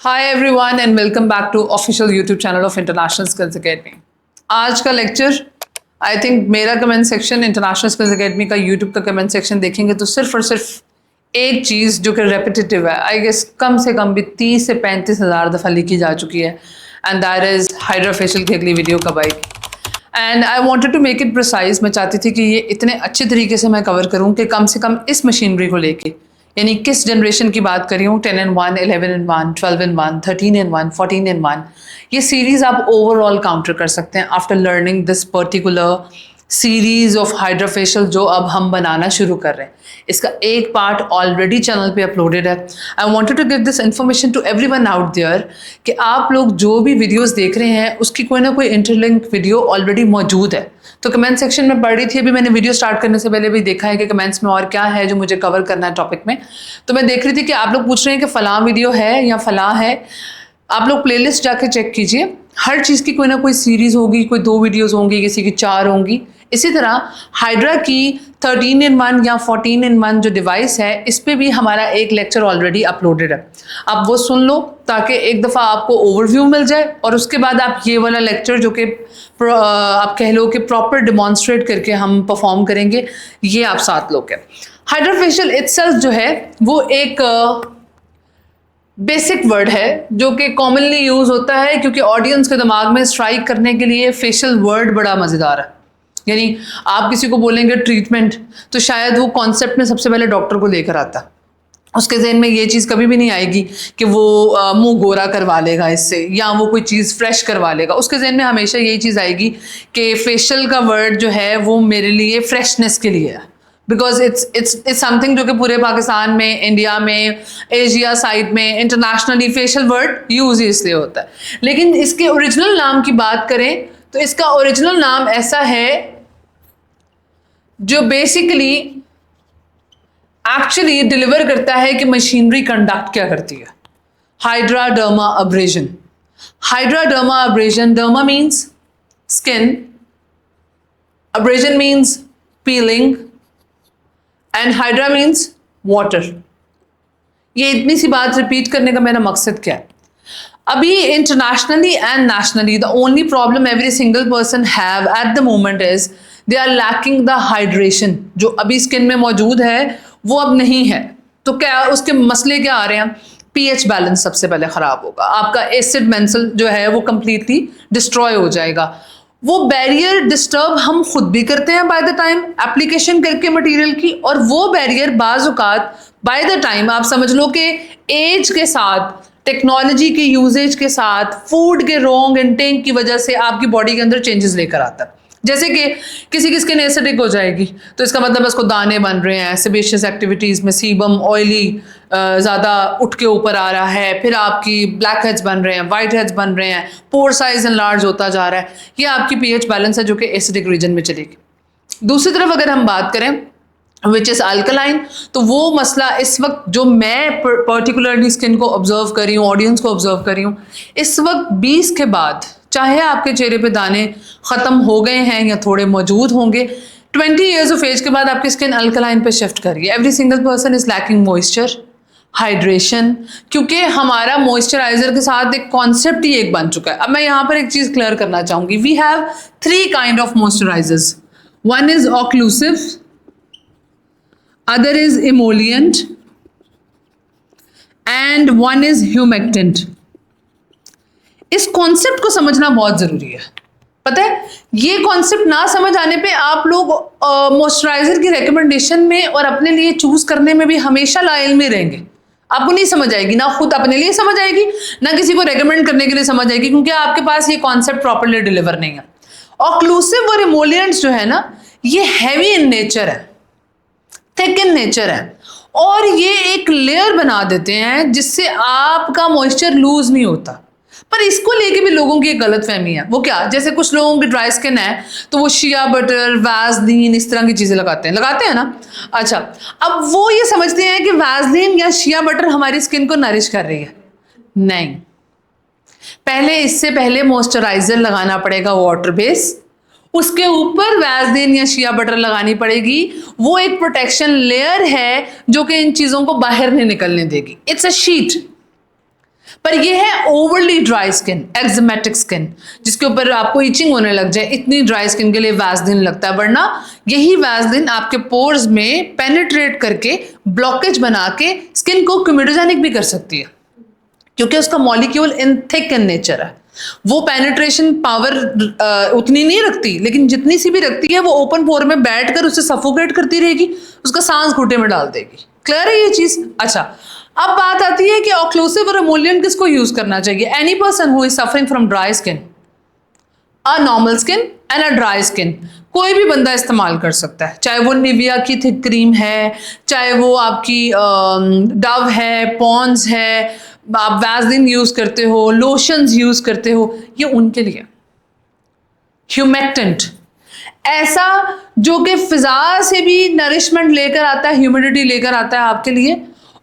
Hi everyone and welcome back to official YouTube channel of international skills academy. आज का lecture I think मेरा comment section international skills academy का YouTube का comment section देखेंगे तो सिर्फ और सिर्फ एक चीज़ जो कि रेपिटेटिव है, आई गेस कम से कम भी 30 से 35 हज़ार दफ़ा लिखी जा चुकी है, and that is hydra facial की अगली वीडियो कब आएगी। And I wanted to make it precise. मैं चाहती थी कि ये इतने अच्छे तरीके से मैं कवर करूँ कि कम से कम इस मशीनरी को लेके, यानी किस जनरेशन की बात कर रही हूँ, 10 in 1, 11 in 1, 12 in 1, 13 in 1, 14 in 1, ये सीरीज आप ओवरऑल काउंटर कर सकते हैं after learning this particular series of hydra facial जो अब हम बनाना शुरू कर रहे हैं। इसका एक पार्ट ऑलरेडी चैनल पे अपलोडेड है। I wanted to give this information to everyone out there कि आप लोग जो भी वीडियोस देख रहे हैं उसकी कोई ना कोई इंटरलिंक वीडियो ऑलरेडी मौजूद है। तो कमेंट सेक्शन में पढ़ रही थी, अभी मैंने वीडियो स्टार्ट करने से पहले भी देखा है कि कमेंट्स में और क्या है जो मुझे कवर करना है टॉपिक में। तो मैं देख रही थी कि आप लोग पूछ रहे हैं कि फ़लाँ वीडियो है या फ़लाँ है। आप लोग प्लेलिस्ट जाके चेक कीजिए, हर चीज़ की कोई ना कोई सीरीज़ होगी, कोई 2 वीडियोज़ होंगी, किसी की 4 होंगी। इसी तरह हाइड्रा की 13 in 1 या 14 in 1 जो डिवाइस है, इस पे भी हमारा एक लेक्चर ऑलरेडी अपलोडेड है। आप वो सुन लो ताकि एक दफ़ा आपको ओवरव्यू मिल जाए, और उसके बाद आप ये वाला लेक्चर जो कि आप कह लो कि प्रॉपर डिमॉन्स्ट्रेट करके हम परफॉर्म करेंगे, ये आप साथ लोग हैं। हाइड्रा फेशियल इटसेल्फ जो है वो एक बेसिक वर्ड है जो कि कॉमनली यूज़ होता है, क्योंकि ऑडियंस के दिमाग में स्ट्राइक करने के लिए फेशियल वर्ड बड़ा मज़ेदार है। यानी आप किसी को बोलेंगे ट्रीटमेंट, तो शायद वो कॉन्सेप्ट में सबसे पहले डॉक्टर को लेकर आता, उसके जहन में ये चीज़ कभी भी नहीं आएगी कि वो मुंह गोरा करवा लेगा इससे, या वो कोई चीज़ फ्रेश करवा लेगा। उसके जहन में हमेशा यही चीज़ आएगी कि फेशियल का वर्ड जो है वो मेरे लिए फ्रेशनेस के लिए है, बिकॉज इट्स समथिंग जो कि पूरे पाकिस्तान में, इंडिया में, एशिया साइड में, इंटरनेशनली फेशियल वर्ड यूज़ ही इसलिए होता है। लेकिन इसके ओरिजिनल नाम की बात करें तो इसका ओरिजिनल नाम ऐसा है जो बेसिकली एक्चुअली डिलीवर करता है कि मशीनरी कंडक्ट क्या करती है। Hydradermabrasion. Hydradermabrasion, derma means skin, abrasion means peeling, and hydra means water. ये इतनी सी बात रिपीट करने का मेरा मकसद क्या है? अभी internationally and nationally the only problem every single person have at the moment is they are lacking the hydration. जो अभी स्किन में मौजूद है वो अब नहीं है। तो क्या उसके मसले क्या आ रहे हैं? पीएच बैलेंस सबसे पहले ख़राब होगा, आपका एसिड मेंसल जो है वो कंप्लीटली डिस्ट्रॉय हो जाएगा। वो बैरियर डिस्टर्ब हम खुद भी करते हैं बाय द टाइम एप्लीकेशन करके मटेरियल की, और वो बैरियर बाज़ औक़ात बाय द टाइम आप समझ लो कि एज के साथ, टेक्नोलॉजी के यूजेज के साथ, फूड के रॉन्ग इंटेक की वजह से आपकी बॉडी के अंदर चेंजेस लेकर आता है। जैसे कि किसी की स्किन एसिडिक हो जाएगी तो इसका मतलब उसको दाने बन रहे हैं, सेबेशियस एक्टिविटीज़ में सीबम ऑयली ज़्यादा उठ के ऊपर आ रहा है, फिर आपकी ब्लैक हेड्स बन रहे हैं, वाइट हेड्स बन रहे हैं, पोर साइज एनलार्ज होता जा रहा है। ये आपकी पीएच बैलेंस है जो कि एसिडिक रीजन में चलेगी। दूसरी तरफ अगर हम बात करें विच इज़ अल्कलाइन, तो वो मसला इस वक्त जो मैं पर्टिकुलरली स्किन को ऑब्जर्व कर रही हूँ, ऑडियंस को ऑब्जर्व कर रही हूँ, इस वक्त 20 के बाद चाहे आपके चेहरे पे दाने ख़त्म हो गए हैं या थोड़े मौजूद होंगे, 20 ईयर्स ऑफ एज के बाद आपकी स्किन अल्कलाइन पे शिफ्ट कर रही है। Every single person is lacking moisture, hydration, क्योंकि हमारा मॉइस्चराइजर के साथ एक कॉन्सेप्ट ही एक बन चुका है। अब मैं यहाँ पर एक चीज़ क्लियर करना चाहूँगी। We have 3 kind of moisturisers. One is occlusive, other is emollient and one is humectant। इस कॉन्सेप्ट को समझना बहुत ज़रूरी है। पता है, ये कॉन्सेप्ट ना समझ आने पे आप लोग मॉइस्चराइजर की रिकमेंडेशन में और अपने लिए चूज करने में भी हमेशा लाइल में रहेंगे। आपको नहीं समझ आएगी, ना खुद अपने लिए समझ आएगी, ना किसी को रेकमेंड करने के लिए समझ आएगी, क्योंकि आपके पास ये कॉन्सेप्ट प्रॉपरली डिलीवर नहीं है। ऑक्लूसिव और इमोलियंट्स जो है ना, ये हैवी इन नेचर है, थिक इन नेचर है, और ये एक लेयर बना देते हैं जिससे आपका मॉइस्चर लूज नहीं होता। पर इसको लेके भी लोगों की एक गलत फहमी है। वो क्या, जैसे कुछ लोगों की ड्राई स्किन है तो वो शिया बटर, वैसलीन, इस तरह की चीज़ें लगाते हैं ना। अच्छा, अब वो ये समझते हैं कि वैसलीन या शिया बटर हमारी स्किन को नरिश कर रही है। नहीं, पहले इससे पहले मॉइस्चराइजर लगाना पड़ेगा वाटर बेस, उसके ऊपर वैसलीन या शिया बटर लगानी पड़ेगी। वो एक प्रोटेक्शन लेयर है जो कि इन चीज़ों को बाहर नहीं निकलने देगी। It's a sheet. पर ये है ओवरली ड्राई स्किन, एक्जिमेटिक स्किन, जिसके ऊपर आपको इचिंग होने लग जाए, इतनी ड्राई स्किन के लिए वैसलीन लगता है, वरना यही वैसलीन आपके पोर्स में पेनिट्रेट करके ब्लॉकेज बना के स्किन को क्यूमिडोजेनिक भी कर सकती है, क्योंकि उसका molecule in thick in nature है। वो पेनिट्रेशन पावर उतनी नहीं रखती, लेकिन जितनी सी भी रखती है वो ओपन पोर में बैठकर उसे सफोकेट करती रहेगी, उसका सांस घुटने में डाल देगी। क्लियर है ये चीज? अच्छा, अब बात आती है कि ऑक्लूसिव और एमोलिएंट किसको यूज करना चाहिए? Any person who is suffering from dry skin, a normal skin and a dry skin, कोई भी बंदा इस्तेमाल कर सकता है, चाहे वो निविया की थिक क्रीम है, चाहे वो आपकी डव है, पॉन्ड्स है, आप वैसलीन यूज करते हो, लोशंस यूज करते हो, ये उनके लिए। ह्यूमेक्टेंट, ऐसा जो कि फिजा से भी नरिशमेंट लेकर आता है, ह्यूमिडिटी लेकर आता है आपके लिए,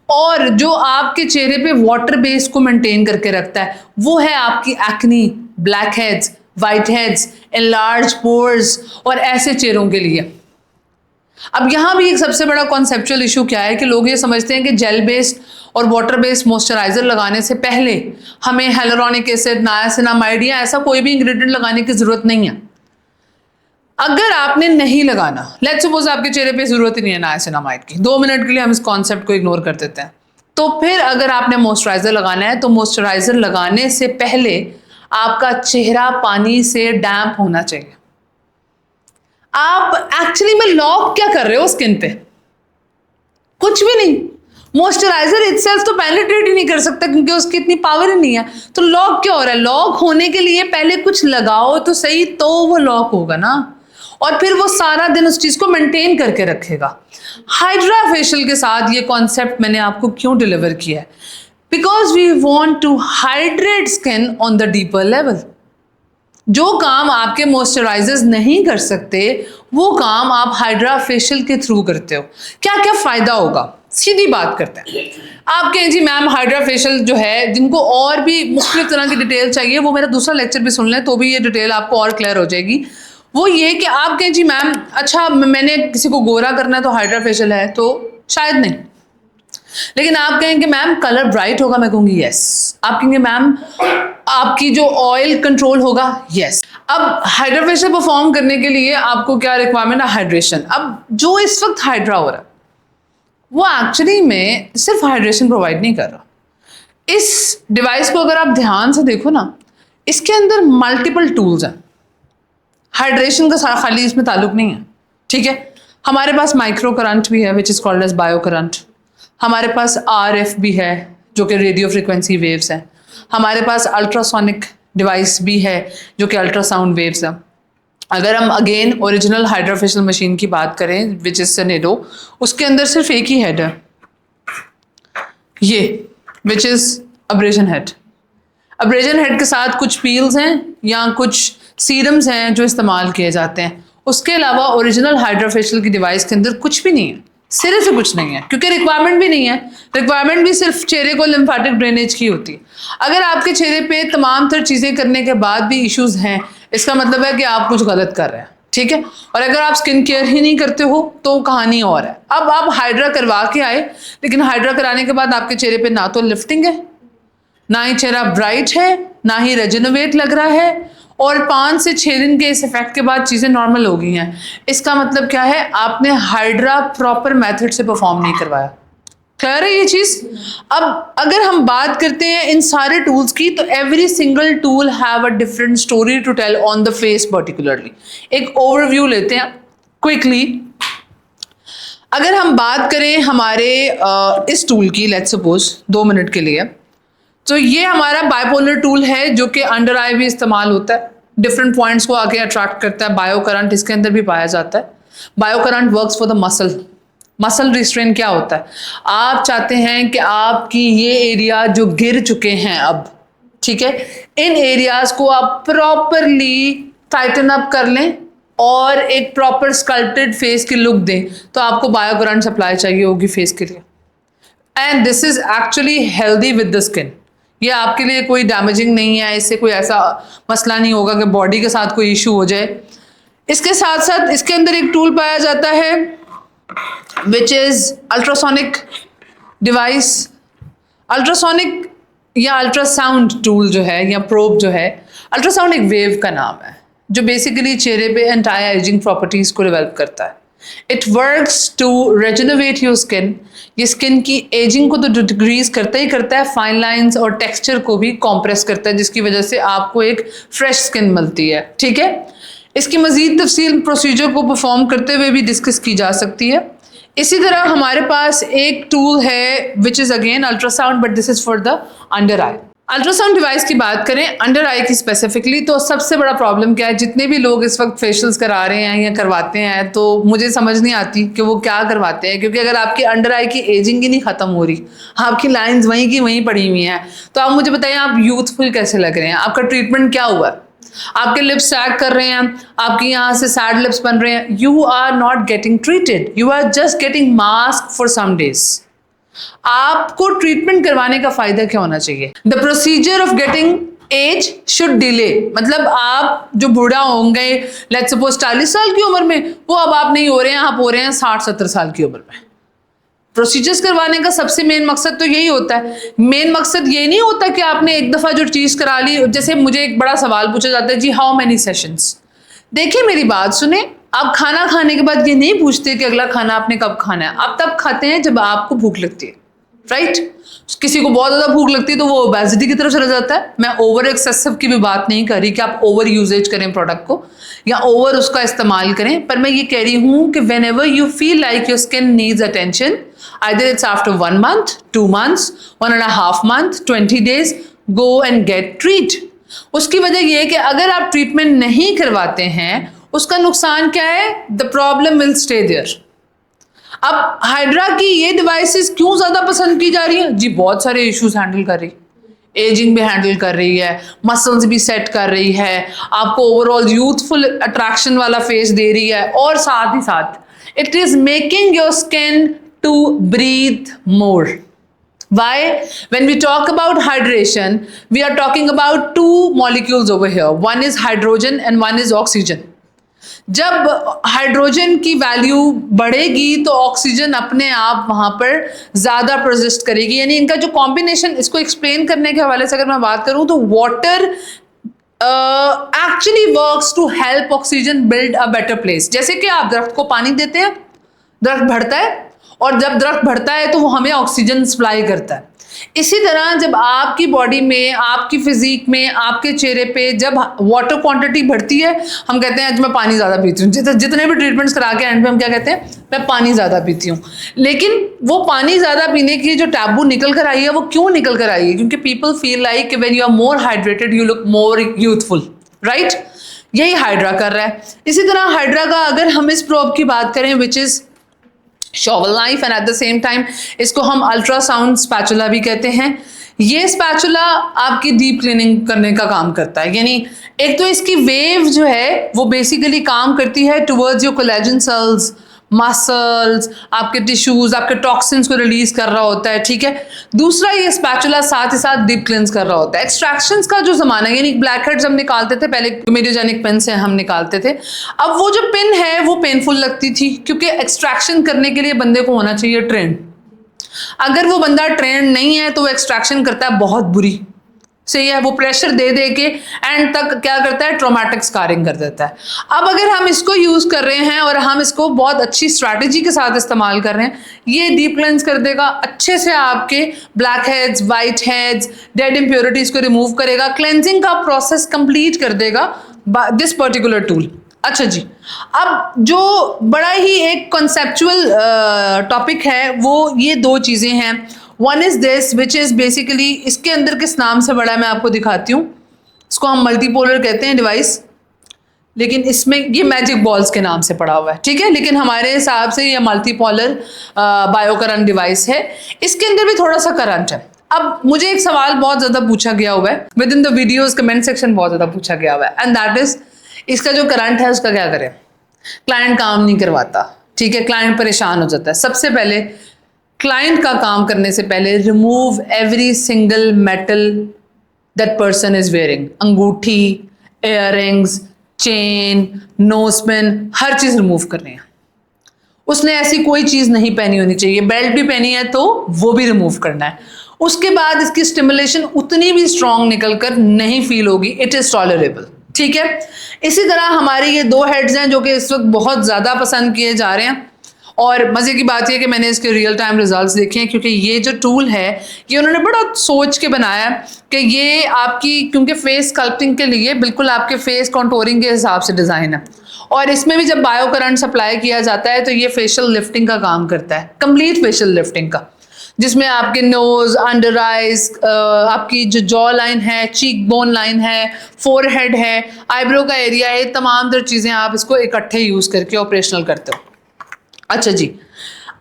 और जो आपके चेहरे पे वाटर बेस को मेंटेन करके रखता है, वो है आपकी acne, black heads, white heads, enlarge pores और ऐसे चेहरों के लिए। अब यहाँ भी एक सबसे बड़ा कॉन्सेप्चुअल इशू क्या है कि लोग ये समझते हैं कि जेल बेस्ड और वाटर बेस्ड मॉइस्चराइजर लगाने से पहले हमें हेलुरोनिक एसिड, नायासिनामाइड या ऐसा कोई भी इंग्रेडिएंट लगाने की जरूरत नहीं है। अगर आपने नहीं लगाना, लेट्स सपोज आपके चेहरे पे जरूरत ही नहीं है नायासिनामाइड की, 2 मिनट के लिए हम इस कॉन्सेप्ट को इग्नोर कर देते हैं, तो फिर अगर आपने मॉइस्चराइजर लगाना है तो मॉइस्चराइजर लगाने से पहले आपका चेहरा पानी से डैम्प होना चाहिए। आप एक्चुअली में लॉक क्या कर रहे हो स्किन पे? कुछ भी नहीं। मॉइस्चराइजर इटसेल्फ तो पेनिट्रेट ही नहीं कर सकता क्योंकि उसकी इतनी पावर ही नहीं है, तो लॉक क्या हो रहा है? लॉक होने के लिए पहले कुछ लगाओ तो सही, तो वो लॉक होगा ना, और फिर वो सारा दिन उस चीज को मेंटेन करके रखेगा। हाइड्रा फेशियल के साथ ये कॉन्सेप्ट मैंने आपको क्यों डिलीवर किया है? Because we want to hydrate skin on the deeper level. जो काम आपके मॉइस्चराइजर्स नहीं कर सकते वो काम आप हाइड्रा फेशियल के थ्रू करते हो। क्या क्या फायदा होगा? सीधी बात करते हैं। आप कहें जी मैम हाइड्रा फेशियल जो है, जिनको और भी मुख्तलिफ तरह की डिटेल चाहिए वो मेरा दूसरा लेक्चर भी सुन लें तो भी ये डिटेल आपको और क्लियर हो जाएगी। वो ये कि आप कहें जी मैम अच्छा मैंने किसी को गोरा करना है तो हाइड्रा फेशियल है, तो शायद नहीं। लेकिन आप कहेंगे मैम कलर ब्राइट होगा, मैं कहूँगी यस। आप कहेंगे मैम आपकी जो ऑयल कंट्रोल होगा, यस। अब हाइड्रा फेशियल परफॉर्म करने के लिए आपको क्या रिक्वायरमेंट है? हाइड्रेशन। अब जो इस वक्त हाइड्रा हो रहा है वो एक्चुअली में सिर्फ हाइड्रेशन प्रोवाइड नहीं कर रहा। इस डिवाइस को अगर आप ध्यान से देखो ना, इसके अंदर मल्टीपल टूल्स हैं। हाइड्रेशन का खाली इसमें ताल्लुक नहीं है, ठीक है। हमारे पास माइक्रो करंट भी है which is called as bio current. हमारे पास RF भी है जो कि रेडियो फ्रिक्वेंसी वेव्स हैं। हमारे पास अल्ट्रासोनिक डिवाइस भी है जो कि अल्ट्रासाउंड वेव्स हैं। अगर हम again original hydra facial machine की बात करें विच इज सेनेडो, उसके अंदर सिर्फ एक ही हेड है, ये which is abrasion head. Abrasion head के साथ कुछ पील्स हैं या कुछ सीरम्स हैं जो इस्तेमाल किए जाते हैं। उसके अलावा ओरिजिनल हाइड्रा फेशियल की डिवाइस के अंदर कुछ भी नहीं है, सिरे से कुछ नहीं है, क्योंकि रिक्वायरमेंट भी नहीं है। रिक्वायरमेंट भी सिर्फ चेहरे को लिम्फेटिक ड्रेनेज की होती है। अगर आपके चेहरे पे तमाम तर चीज़ें करने के बाद भी इश्यूज हैं, इसका मतलब है कि आप कुछ गलत कर रहे हैं, ठीक है। और अगर आप स्किन केयर ही नहीं करते हो तो कहानी और है। अब आप हाइड्रा करवा के आए, लेकिन हाइड्रा कराने के बाद आपके चेहरे पे ना तो लिफ्टिंग है, ना ही चेहरा ब्राइट है, ना ही रेजिनोवेट लग रहा है, और 5 से 6 दिन के इस इफेक्ट के बाद चीज़ें नॉर्मल हो गई हैं। इसका मतलब क्या है? आपने हाइड्रा प्रॉपर मेथड से परफॉर्म नहीं करवाया। क्लियर है ये चीज़? अब अगर हम बात करते हैं इन सारे टूल्स की, तो every single tool have a different story to tell on the face particularly. एक ओवरव्यू लेते हैं क्विकली। अगर हम बात करें हमारे इस टूल की, लेट्स सपोज 2 मिनट के लिए, तो ये हमारा बाइपोलर टूल है जो कि अंडर आई भी इस्तेमाल होता है, डिफरेंट पॉइंट्स को आगे अट्रैक्ट करता है। बायो करंट इसके अंदर भी पाया जाता है। Bio current works for the muscle. Muscle restrain क्या होता है? आप चाहते हैं कि आपकी ये एरिया जो गिर चुके हैं अब, ठीक है, इन एरियाज को आप प्रॉपरली टाइटन अप कर लें और एक प्रॉपर स्कल्प्टेड फेस की लुक दें, तो आपको बायो करंट सप्लाई चाहिए होगी फेस के लिए। And this is actually healthy with the skin. ये आपके लिए कोई डैमेजिंग नहीं है, इससे कोई ऐसा मसला नहीं होगा कि बॉडी के साथ कोई इशू हो जाए। इसके साथ साथ इसके अंदर एक टूल पाया जाता है which is ultrasonic device. Ultrasonic या अल्ट्रासाउंड टूल जो है या प्रोब जो है, अल्ट्रासाउंड एक वेव का नाम है जो बेसिकली चेहरे पे एंटायर एजिंग प्रॉपर्टीज को डेवलप करता है. It works to rejuvenate your skin. ये स्किन की एजिंग को तो डिक्रीज करता ही करता है, फाइन लाइंस और टेक्सचर को भी कॉम्प्रेस करता है, जिसकी वजह से आपको एक फ्रेश स्किन मिलती है. ठीक है, इसकी मजीद तफसील प्रोसीजर को परफॉर्म करते हुए भी डिस्कस की जा सकती है. इसी तरह हमारे पास एक टूल है which is again ultrasound, but this is for the under I. Ultrasound device की बात करें अंडर आई की स्पेसिफिकली, तो सबसे बड़ा प्रॉब्लम क्या है, जितने भी लोग इस वक्त फेशियल्स करा रहे हैं या करवाते हैं, तो मुझे समझ नहीं आती कि वो क्या करवाते हैं. क्योंकि अगर आपकी अंडर आई की एजिंग ही नहीं ख़त्म हो रही, आपकी लाइंस वहीं की वहीं पड़ी हुई हैं, तो आप मुझे बताइए आप यूथफुल कैसे लग रहे हैं? आपका ट्रीटमेंट क्या हुआ? आपके लिप्स सैग कर रहे हैं, आपके यहाँ से सैड लिप्स बन रहे हैं. You are not getting treated, you are just getting mask for some days. आपको ट्रीटमेंट करवाने का फायदा क्या होना चाहिए? The procedure of getting age should delay. मतलब आप जो बूढ़ा होंगे, लेट्स सपोज 40 साल की उम्र में, वो अब आप नहीं हो रहे हैं, आप हो रहे हैं 60-70 साल की उम्र में. प्रोसीजर्स करवाने का सबसे मेन मकसद तो यही होता है. मेन मकसद ये नहीं होता कि आपने एक दफ़ा जो चीज़ करा ली. जैसे मुझे एक बड़ा सवाल पूछा जाता है, जी हाउ मैनी सेशंस. देखिए मेरी बात सुने, आप खाना खाने के बाद ये नहीं पूछते कि अगला खाना आपने कब खाना है. आप तब खाते हैं जब आपको भूख लगती है, राइट? किसी को बहुत ज़्यादा भूख लगती है तो वो ओबेसिटी की तरफ चला जाता है. मैं ओवर एक्सेसिव की भी बात नहीं कर रही कि आप ओवर यूजेज करें प्रोडक्ट को या ओवर उसका इस्तेमाल करें, पर मैं ये कह रही हूँ कि when ever you feel like your skin needs attention, either it's after 1 month, 2 months, 1.5 month, 20 days, go and get treat. उसकी वजह यह है कि अगर आप ट्रीटमेंट नहीं करवाते हैं, उसका नुकसान क्या है? The problem will stay there. अब हाइड्रा की ये डिवाइसेस क्यों ज़्यादा पसंद की जा रही है? जी बहुत सारे इश्यूज हैंडल कर रही, एजिंग भी हैंडल कर रही है, मसल्स भी सेट कर रही है, आपको ओवरऑल यूथफुल अट्रैक्शन वाला फेस दे रही है, और साथ ही साथ it is making your skin to breathe more. Why? When we talk about hydration, we are talking about two molecules over here. One is hydrogen and one is oxygen. जब hydrogen की value बढ़ेगी तो oxygen अपने आप वहाँ पर ज़्यादा प्रोजेस्ट करेगी. यानी इनका जो कॉम्बिनेशन, इसको एक्सप्लेन करने के हवाले से अगर मैं बात करूँ तो water actually works to help oxygen build a better place. जैसे कि आप दरख्त को पानी देते हैं, दरख्त बढ़ता है, और जब दरख्त बढ़ता है तो वो हमें ऑक्सीजन सप्लाई करता है. इसी तरह जब आपकी बॉडी में, आपकी फिजिक में, आपके चेहरे पे जब वाटर क्वांटिटी बढ़ती है, हम कहते हैं आज मैं पानी ज़्यादा पीती हूँ. जितने भी ट्रीटमेंट्स करा के एंड पे हम क्या कहते हैं? मैं पानी ज़्यादा पीती हूँ. लेकिन वो पानी ज़्यादा पीने की जो टैबू निकल कर आई है, वो क्यों निकल कर आई है? क्योंकि people feel like when you are more hydrated you look more youthful, right? यही हाइड्रा कर रहा है. इसी तरह हाइड्रा का अगर हम इस प्रोब की बात करें which is shovel knife, and at the same time इसको हम अल्ट्रासाउंड स्पैचुला भी कहते हैं. ये स्पैचुला आपकी डीप क्लीनिंग करने का काम करता है. यानी एक तो इसकी वेव जो है वो बेसिकली काम करती है towards your collagen cells, muscles, आपके टिश्यूज, आपके टॉक्सिन्स को रिलीज कर रहा होता है. ठीक है. दूसरा, ये स्पैचुला साथ ही साथ डीप क्लींस कर रहा होता है. एक्सट्रैक्शंस का जो जमाना है, यानी ब्लैक हेड्स हम निकालते थे पहले, मेडियोजेनिक पेन से हम निकालते थे. अब वो जो पिन है वो पेनफुल लगती थी, क्योंकि एक्सट्रैक्शन करने के लिए बंदे को होना चाहिए ट्रेंड. अगर वो बंदा ट्रेंड नहीं है तो वो एक्सट्रैक्शन करता है बहुत बुरी. सही है, वो प्रेशर दे दे के एंड तक क्या करता है? ट्रॉमेटिक स्कारिंग कर देता है. अब अगर हम इसको यूज़ कर रहे हैं और हम इसको बहुत अच्छी स्ट्रैटेजी के साथ इस्तेमाल कर रहे हैं, ये डीप क्लेंस कर देगा, अच्छे से आपके black heads, white heads, dead impurities को रिमूव करेगा, क्लेंजिंग का प्रोसेस कंप्लीट कर देगा दिस पर्टिकुलर टूल. अच्छा जी, अब जो बड़ा ही एक कॉन्सेप्चुअल टॉपिक है वो ये दो चीज़ें हैं. One is this which is basically, इसके अंदर किस नाम से बड़ा है मैं आपको दिखाती हूँ. इसको हम मल्टीपोलर कहते हैं डिवाइस, लेकिन इसमें ये मैजिक बॉल्स के नाम से पड़ा हुआ है. ठीक है, लेकिन हमारे हिसाब से ये मल्टीपोलर बायोकरंट डिवाइस है. इसके अंदर भी थोड़ा सा करंट है. अब मुझे एक सवाल बहुत ज़्यादा पूछा गया हुआ है with in the videos, comment section बहुत ज़्यादा पूछा गया हुआ है, एंड दैट इज़ इसका जो करंट है उसका क्या करें? क्लाइंट काम नहीं करवाता. ठीक है, क्लाइंट परेशान हो जाता है. सबसे पहले क्लाइंट का काम करने से पहले remove every single metal that person is wearing. अंगूठी, इयररिंग्स, चेन, नोजपिन, हर चीज़ रिमूव करनी है. उसने ऐसी कोई चीज़ नहीं पहनी होनी चाहिए. बेल्ट भी पहनी है तो वो भी रिमूव करना है. उसके बाद इसकी स्टिमुलेशन उतनी भी स्ट्रांग निकलकर नहीं फील होगी, इट इज टॉलरेबल। ठीक है, इसी तरह हमारे ये दो हेड्स हैं जो कि इस वक्त बहुत ज़्यादा पसंद किए जा रहे हैं, और मज़े की बात यह कि मैंने इसके रियल टाइम रिजल्ट्स देखे हैं, क्योंकि ये जो टूल है ये उन्होंने बड़ा सोच के बनाया है कि ये आपकी, क्योंकि फेस स्कल्पटिंग के लिए बिल्कुल आपके फेस कॉन्टोरिंग के हिसाब से डिज़ाइन है, और इसमें भी जब बायो करंट सप्लाई किया जाता है तो ये फेशियल लिफ्टिंग का काम करता है, कंप्लीट फेशियल लिफ्टिंग का, जिसमें आपके नोज, अंडर आइज, आपकी जो जॉ लाइन है, चीक बोन लाइन है, फोरहेड है, आईब्रो का एरिया है, तमाम तर चीज़ें आप इसको इकट्ठे यूज़ करके ऑपरेशनल करते हो। अच्छा जी,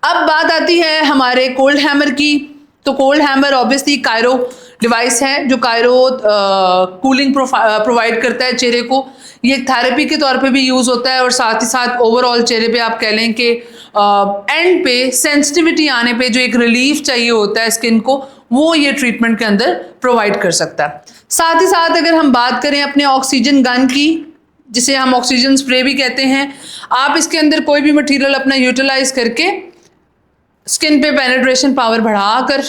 अब बात आती है हमारे कोल्ड हैमर की। तो cold hammer obviously Cairo device है जो कायरो कूलिंग प्रोवाइड करता है चेहरे को। ये एक थेरेपी के तौर पे भी यूज़ होता है, और साथ ही साथ ओवरऑल चेहरे पे आप कह लें कि एंड पे सेंसिटिविटी आने पे जो एक रिलीफ चाहिए होता है स्किन को, वो ये ट्रीटमेंट के अंदर प्रोवाइड कर सकता है। साथ ही साथ अगर हम बात करें अपने ऑक्सीजन गन की, जिसे हम ऑक्सीजन स्प्रे भी कहते हैं, आप इसके अंदर कोई भी मटेरियल अपना यूटिलाइज करके स्किन पे पेनिट्रेशन पावर बढ़ाकर,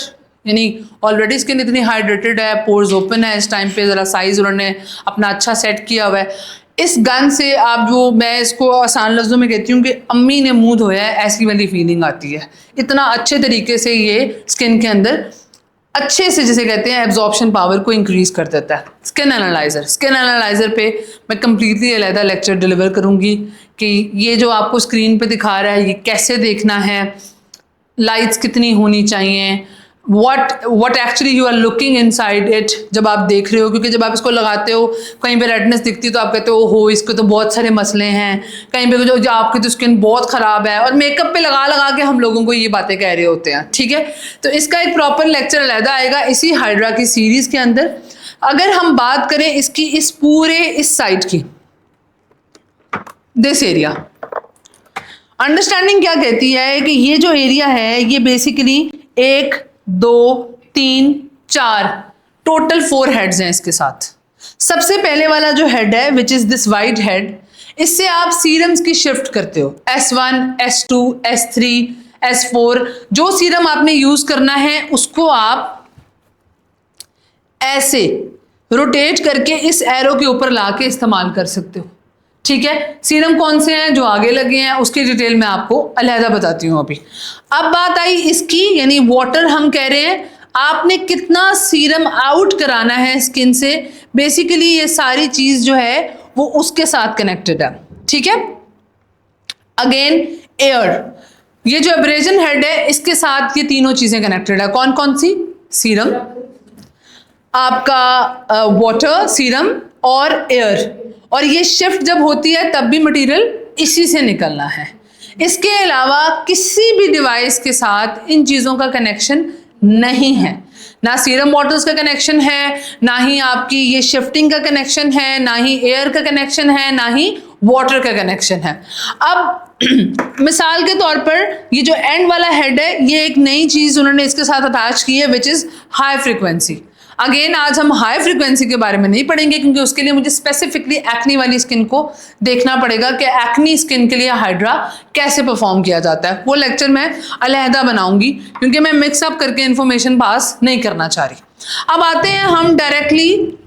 यानी ऑलरेडी स्किन इतनी हाइड्रेटेड है, पोर्स ओपन है, इस टाइम पे ज़रा साइज़ उन्होंने अपना अच्छा सेट किया हुआ है, इस गन से आप, जो मैं इसको आसान लफ्ज़ों में कहती हूँ कि अम्मी ने मुंह धोया है ऐसी वाली फीलिंग आती है। इतना अच्छे तरीके से ये स्किन के अंदर अच्छे से, जिसे कहते हैं, एब्जॉर्प्शन पावर को इंक्रीज़ कर देता है। स्किन एनालाइज़र पे मैं कम्प्लीटली अलहदा लेक्चर डिलीवर करूँगी कि ये जो आपको स्क्रीन पे दिखा रहा है ये कैसे देखना है, लाइट्स कितनी होनी चाहिए, what actually you are looking inside it जब आप देख रहे हो, क्योंकि जब आप इसको लगाते हो कहीं पे रेडनेस दिखती है तो आप कहते हो हो इसको तो बहुत सारे मसले हैं, कहीं पे जो आपकी तो स्किन बहुत ख़राब है, और मेकअप पे लगा लगा के हम लोगों को ये बातें कह रहे होते हैं। ठीक है, तो इसका एक प्रॉपर लेक्चर अलहदा आएगा इसी हाइड्रा की सीरीज़ के अंदर। अगर हम बात करें इसकी इस पूरे इस साइड की, दिस एरिया, अंडरस्टैंडिंग क्या कहती है कि ये जो एरिया है ये बेसिकली 1 2 3 4 टोटल 4 हेड्स हैं इसके साथ। सबसे पहले वाला जो हेड है which is this white head, इससे आप सीरम्स की शिफ्ट करते हो, S1 S2 S3 S4। जो सीरम आपने यूज करना है उसको आप ऐसे रोटेट करके इस एरो के ऊपर लाके इस्तेमाल कर सकते हो। ठीक है, सीरम कौन से हैं जो आगे लगे हैं उसकी डिटेल मैं आपको अलहदा बताती हूँ अभी। अब बात आई इसकी, यानी वाटर हम कह रहे हैं, आपने कितना सीरम आउट कराना है स्किन से, बेसिकली ये सारी चीज जो है वो उसके साथ कनेक्टेड है। ठीक है, अगेन एयर, ये जो एब्रेजन हेड है इसके साथ ये तीनों चीजें कनेक्टेड है। कौन कौन सी? सीरम, आपका वाटर, सीरम और एयर, और ये शिफ्ट जब होती है तब भी मटेरियल इसी से निकलना है। इसके अलावा किसी भी डिवाइस के साथ इन चीज़ों का कनेक्शन नहीं है, ना सीरम वाटर्स का कनेक्शन है, ना ही आपकी ये शिफ्टिंग का कनेक्शन है, ना ही एयर का कनेक्शन है, ना ही वाटर का कनेक्शन है। अब मिसाल के तौर पर ये जो एंड वाला हेड है ये एक नई चीज़ उन्होंने इसके साथ अटैच की है which is high frequency. Again आज हम हाई फ्रिक्वेंसी के बारे में नहीं पढ़ेंगे क्योंकि उसके लिए मुझे स्पेसिफिकली एक्नी वाली स्किन को देखना पड़ेगा कि एक्नी स्किन के लिए हाइड्रा कैसे परफॉर्म किया जाता है। वो लेक्चर मैं अलहदा बनाऊंगी क्योंकि मैं मिक्सअप करके इंफॉर्मेशन पास नहीं करना चाह रही। अब आते हैं हम डायरेक्टली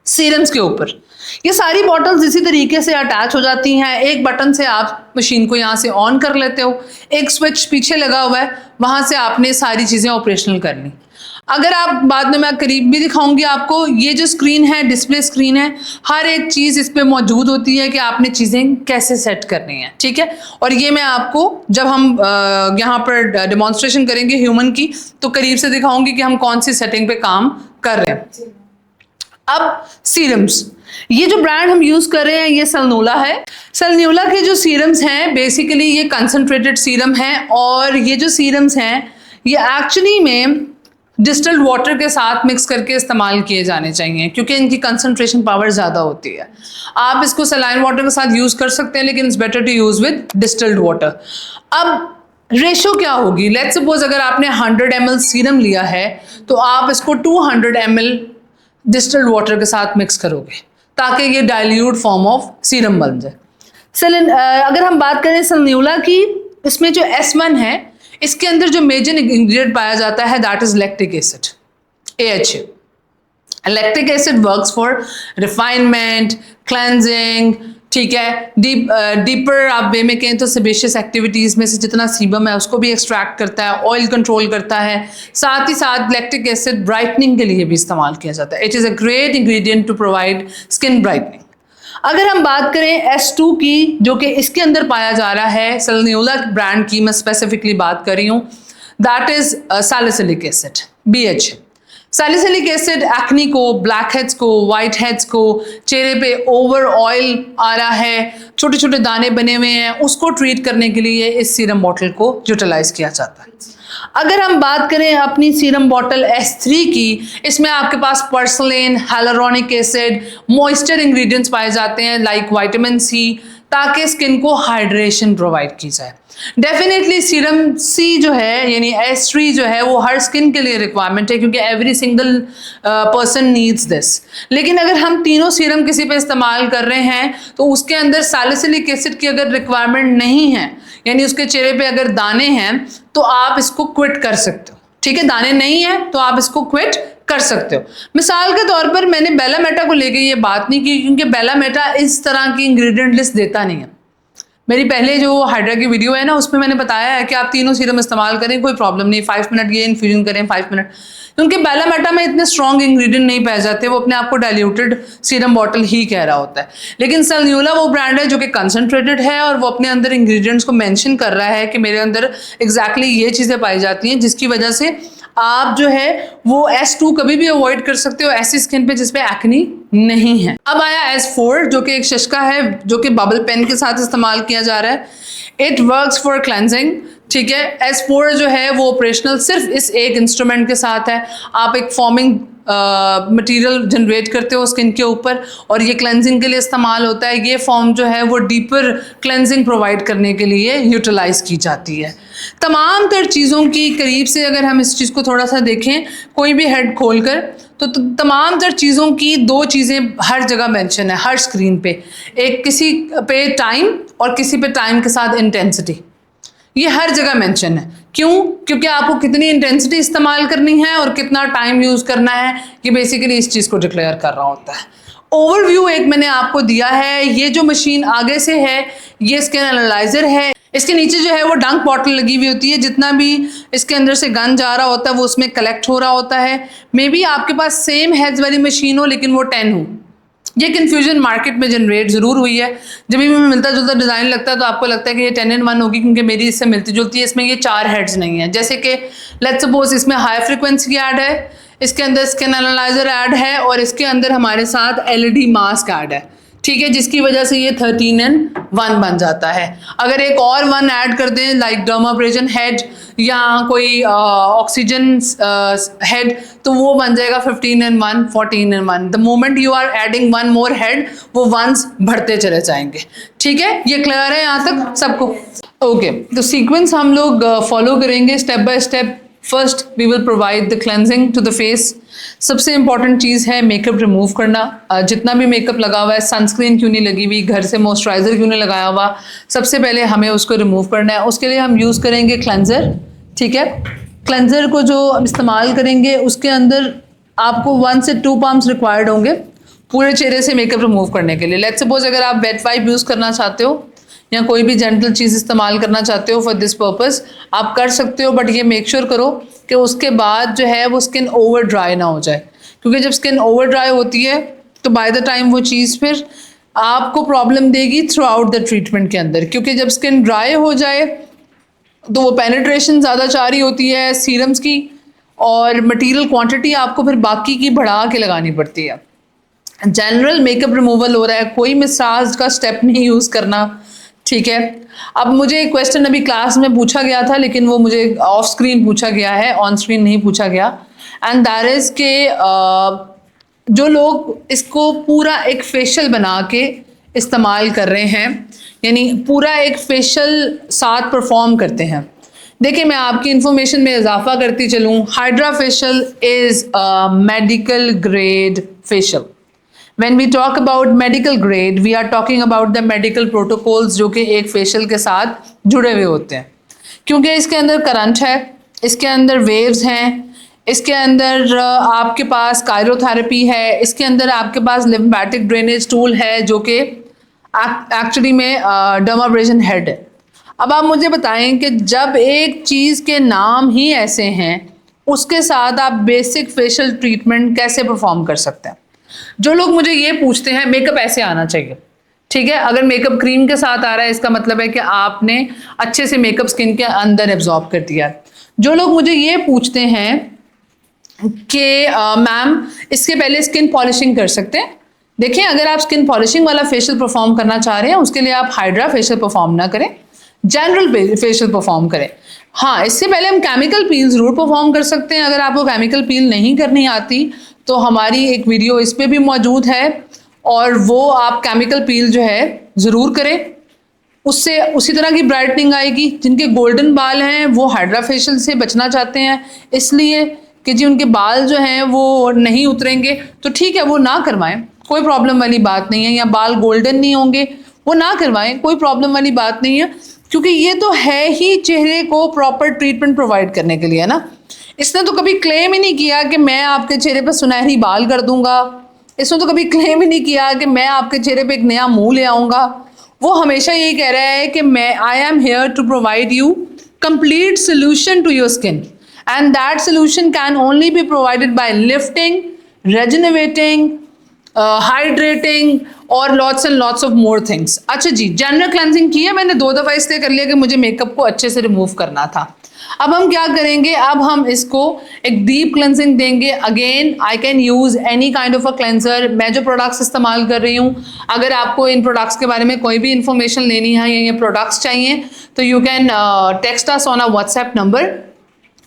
सीरम्स के ऊपर। ये सारी बॉटल्स इसी तरीके से अटैच हो जाती हैं। एक बटन से आप मशीन को यहाँ से ऑन कर लेते हो, एक स्विच पीछे लगा हुआ है, वहाँ से आपने सारी चीज़ें ऑपरेशनल करनी। अगर आप बाद में मैं करीब भी दिखाऊंगी आपको, ये जो स्क्रीन है डिस्प्ले स्क्रीन है, हर एक चीज़ इस पे मौजूद होती है कि आपने चीज़ें कैसे सेट करनी है। ठीक है, और ये मैं आपको जब हम यहाँ पर डेमोन्स्ट्रेशन करेंगे ह्यूमन की तो करीब से दिखाऊंगी कि हम कौन सी सेटिंग पे काम कर रहे हैं। अब सीरम्स, ये जो ब्रांड हम यूज़ कर रहे हैं ये सलन्यूला है। सलन्यूला के जो सीरम्स हैं बेसिकली ये कंसनट्रेटेड सीरम हैं, और ये जो सीरम्स हैं ये एक्चुअली में डिस्टिल्ड वाटर के साथ मिक्स करके इस्तेमाल किए जाने चाहिए क्योंकि इनकी कंसंट्रेशन पावर ज़्यादा होती है। आप इसको सलाइन वाटर के साथ यूज़ कर सकते हैं लेकिन it's better to use with distilled water. अब रेशो क्या होगी? लेट्स सपोज अगर आपने 100 ml सीरम लिया है तो आप इसको 200 ml डिस्टिल्ड वाटर के साथ मिक्स करोगे ताकि ये डाइल्यूट फॉर्म ऑफ सीरम बन जाए। अगर हम बात करें सलन्यूला की, इसमें जो S1 है इसके अंदर जो मेजर इंग्रेडिएंट पाया जाता है that is lactic acid, AHA. Lactic acid works for refinement, cleansing, ठीक है, डीपर आप वे में कहें तो सेबेशियस एक्टिविटीज़ में से जितना सीबम है उसको भी एक्सट्रैक्ट करता है, ऑयल कंट्रोल करता है, साथ ही साथ लैक्टिक एसिड ब्राइटनिंग के लिए भी इस्तेमाल किया जाता है. It is a great ingredient to provide skin brightening. अगर हम बात करें S2 की, जो कि इसके अंदर पाया जा रहा है, सल्नियोला ब्रांड की मैं स्पेसिफिकली बात कर रही हूँ, that is salicylic acid, BHA. Salicylic acid acne को, ब्लैक हेड्स को, वाइट हेड्स को, चेहरे पे ओवर ऑयल आ रहा है, छोटे छोटे दाने बने हुए हैं, उसको ट्रीट करने के लिए इस सीरम बॉटल को यूटिलाइज किया जाता है. अगर हम बात करें अपनी सीरम बॉटल S3 की, इसमें आपके पास पर्सलिन, हाइलुरोनिक एसिड, मॉइस्चर इंग्रेडिएंट्स पाए जाते हैं लाइक विटामिन C, ताकि स्किन को हाइड्रेशन प्रोवाइड की जाए. डेफिनेटली सीरम C जो है यानी S3 जो है वो हर स्किन के लिए रिक्वायरमेंट है, क्योंकि every single person needs this. लेकिन अगर हम तीनों सीरम किसी पे इस्तेमाल कर रहे हैं तो उसके अंदर सैलिसिलिक एसिड की अगर रिक्वायरमेंट नहीं है, यानी उसके चेहरे पे अगर दाने हैं, तो आप इसको क्विट कर सकते हो. ठीक है, दाने नहीं है तो आप इसको क्विट कर सकते हो. मिसाल के तौर पर मैंने बेला मेटा को लेके ये बात नहीं की, क्योंकि बेला मेटा इस तरह की इंग्रेडिएंट लिस्ट देता नहीं है. मेरी पहले जो हाइड्रा की वीडियो है ना, उसमें मैंने बताया है कि आप तीनों सीरम इस्तेमाल करें, कोई प्रॉब्लम नहीं. 5 मिनट ये इन्फ्यूजन करें 5 मिनट, क्योंकि बेला मेटा में इतने स्ट्रॉन्ग इंग्रेडिएंट नहीं पाए जाते, वो अपने आप को डाइल्यूटेड सीरम बॉटल ही कह रहा होता है. लेकिन सल्नियोला वो ब्रांड है जो कि कंसनट्रेटेड है और वो अपने अंदर इंग्रेडिएंट्स को मेंशन कर रहा है कि मेरे अंदर एग्जैक्टली ये चीज़ें पाई जाती हैं, जिसकी वजह से आप जो है वो S2 कभी भी अवॉइड कर सकते हो ऐसी स्किन पे जिसपे एक्नी नहीं है. अब आया S4 जो कि एक शशका है, जो कि बबल पेन के साथ इस्तेमाल किया जा रहा है. It works for cleansing. ठीक है, S4 जो है वो ऑपरेशनल सिर्फ इस एक इंस्ट्रूमेंट के साथ है. आप एक फॉर्मिंग मटेरियल जनरेट करते हो स्किन के ऊपर और ये क्लेंजिंग के लिए इस्तेमाल होता है. ये फॉर्म जो है वो डीपर क्लेंजिंग प्रोवाइड करने के लिए यूटिलाइज की जाती है. तमाम तर चीज़ों की करीब से अगर हम इस चीज़ को थोड़ा सा देखें, कोई भी हेड खोलकर, तो तमाम तर चीज़ों की 2 चीज़ें हर जगह मेंशन है, हर स्क्रीन पे. एक किसी पे टाइम और किसी पे टाइम के साथ इंटेंसिटी, ये हर जगह मेंशन है. क्यों? क्योंकि आपको कितनी इंटेंसिटी इस्तेमाल करनी है और कितना टाइम यूज़ करना है, ये बेसिकली इस चीज़ को डिक्लेयर कर रहा होता है. ओवरव्यू एक मैंने आपको दिया है. ये जो मशीन आगे से है ये स्किन एनालाइजर है. इसके नीचे जो है वो डंक बॉटल लगी हुई होती है. जितना भी इसके अंदर से गन जा रहा होता है वो उसमें कलेक्ट हो रहा होता है. मे बी आपके पास सेम हेड्स वाली मशीन हो लेकिन वो 10 हो. ये कन्फ्यूजन मार्केट में जनरेट ज़रूर हुई है. जब भी हमें मिलता जुलता डिज़ाइन लगता है तो आपको लगता है कि ये 10-in-1 होगी, क्योंकि मेरी इससे मिलती जुलती है. इसमें ये 4 हेड्स नहीं है. जैसे कि लेट्स सपोज इसमें हाई फ्रिक्वेंसी ऐड है, इसके अंदर स्किन एनालाइजर ऐड है और इसके अंदर हमारे साथ LED मास्क ऐड है. ठीक है, जिसकी वजह से ये 13-in-1 बन जाता है. अगर एक और 1 ऐड कर दें लाइक डर्माब्रेजन हेड या कोई ऑक्सीजन हेड, तो वो बन जाएगा 15-in-1, 14-in-1. The moment you are adding 1 more head, वो 1s बढ़ते चले जाएंगे. ठीक है, ये क्लियर है यहाँ तक सबको? ओके, तो सीक्वेंस हम लोग फॉलो करेंगे step by step. First we will provide the cleansing to the face. सबसे इंपॉर्टेंट चीज़ है मेकअप रिमूव करना. जितना भी मेकअप लगा हुआ है, सनस्क्रीन क्यों नहीं लगी हुई, घर से मॉइस्चराइज़र क्यों नहीं लगाया हुआ, सबसे पहले हमें उसको रिमूव करना है. उसके लिए हम यूज़ करेंगे क्लेंजर. ठीक है, क्लेंजर को जो हम इस्तेमाल करेंगे उसके अंदर आपको 1 से 2 पम्प्स रिक्वायर्ड होंगे पूरे चेहरे से मेकअप रिमूव करने के लिए. लेट्स सपोज अगर आप वेट वाइप यूज़ करना चाहते हो या कोई भी जेंटल चीज़ इस्तेमाल करना चाहते हो फॉर दिस पर्पस, आप कर सकते हो. बट ये मेक श्योर करो कि उसके बाद जो है वो स्किन ओवर ड्राई ना हो जाए, क्योंकि जब स्किन ओवर ड्राई होती है तो बाय द टाइम वो चीज़ फिर आपको प्रॉब्लम देगी थ्रू आउट द ट्रीटमेंट के अंदर. क्योंकि जब स्किन ड्राई हो जाए तो वो पेनिट्रेशन ज़्यादा चाह रही होती है सीरम्स की, और मटीरियल क्वांटिटी आपको फिर बाकी की बढ़ा के लगानी पड़ती है. जनरल मेकअप रिमूवल हो रहा है, कोई मसाज का स्टेप नहीं यूज़ करना. ठीक है, अब मुझे एक क्वेश्चन अभी क्लास में पूछा गया था, लेकिन वो मुझे ऑफ स्क्रीन पूछा गया है, ऑन स्क्रीन नहीं पूछा गया. एंड दैट इज़ के जो लोग इसको पूरा एक फेशियल बना के इस्तेमाल कर रहे हैं, यानी पूरा एक फेशियल साथ परफॉर्म करते हैं. देखिए, मैं आपकी इन्फॉर्मेशन में इजाफा करती चलूँ. Hydra facial is medical grade facial. When we talk about medical grade, we are talking about the medical protocols जो कि एक फेशियल के साथ जुड़े हुए होते हैं. क्योंकि इसके अंदर करंट है, इसके अंदर वेव्स हैं, इसके अंदर आपके पास कायरोथेरेपी है, इसके अंदर आपके पास लिम्फेटिक ड्रेनेज टूल है जो कि एक्चुअली में डर्माब्रेजन हेड है। अब आप मुझे बताएं कि जब एक चीज़ के नाम ही ऐसे हैं, उसके साथ आप बेसिक फेशियल ट्रीटमेंट कैसे परफॉर्म कर सकते हैं? जो लोग मुझे ये पूछते हैं मेकअप ऐसे आना चाहिए, ठीक है, अगर मेकअप क्रीम के साथ आ रहा है इसका मतलब है कि आपने अच्छे से मेकअप स्किन के अंदर एब्जॉर्ब कर दिया है। जो लोग मुझे ये पूछते हैं कि मैम इसके पहले स्किन पॉलिशिंग कर सकते हैं, देखिए अगर आप स्किन पॉलिशिंग वाला फेशियल परफॉर्म करना चाह रहे हैं उसके लिए आप हाइड्रा फेशियल परफॉर्म ना करें, जनरल फेशियल परफॉर्म करें। हाँ, इससे पहले हम केमिकल पील ज़रूर परफॉर्म कर सकते हैं। अगर आपको केमिकल पील नहीं करनी आती तो हमारी एक वीडियो इस पर भी मौजूद है और वो आप केमिकल पील जो है ज़रूर करें, उससे उसी तरह की ब्राइटनिंग आएगी। जिनके गोल्डन बाल हैं वो हाइड्रा फेशियल से बचना चाहते हैं इसलिए कि जी उनके बाल जो हैं वो नहीं उतरेंगे, तो ठीक है वो ना करवाएं, कोई प्रॉब्लम वाली बात नहीं है। या बाल गोल्डन नहीं होंगे वो ना करवाएं, कोई प्रॉब्लम वाली बात नहीं है, क्योंकि ये तो है ही चेहरे को प्रॉपर ट्रीटमेंट प्रोवाइड करने के लिए ना। इसने तो कभी क्लेम ही नहीं किया कि मैं आपके चेहरे पर सुनहरी बाल कर दूंगा, इसने तो कभी क्लेम ही नहीं किया कि मैं आपके चेहरे पे एक नया मुंह ले आऊँगा। वो हमेशा यही कह रहा है कि मैं I am here to provide you complete solution to your skin and that solution can only be provided by lifting, rejuvenating, hydrating और lots and lots of more things. अच्छा जी, जनरल क्लेंजिंग की है मैंने 2 दफ़ा इसलिए कर लिया कि मुझे मेकअप को अच्छे से रिमूव करना था। अब हम क्या करेंगे, अब हम इसको एक डीप क्लेंजिंग देंगे। Again I can use any kind of a cleanser. मैं जो प्रोडक्ट्स इस्तेमाल कर रही हूँ, अगर आपको इन प्रोडक्ट्स के बारे में कोई भी इंफॉर्मेशन लेनी है या ये प्रोडक्ट्स चाहिए तो you can text us on a WhatsApp number,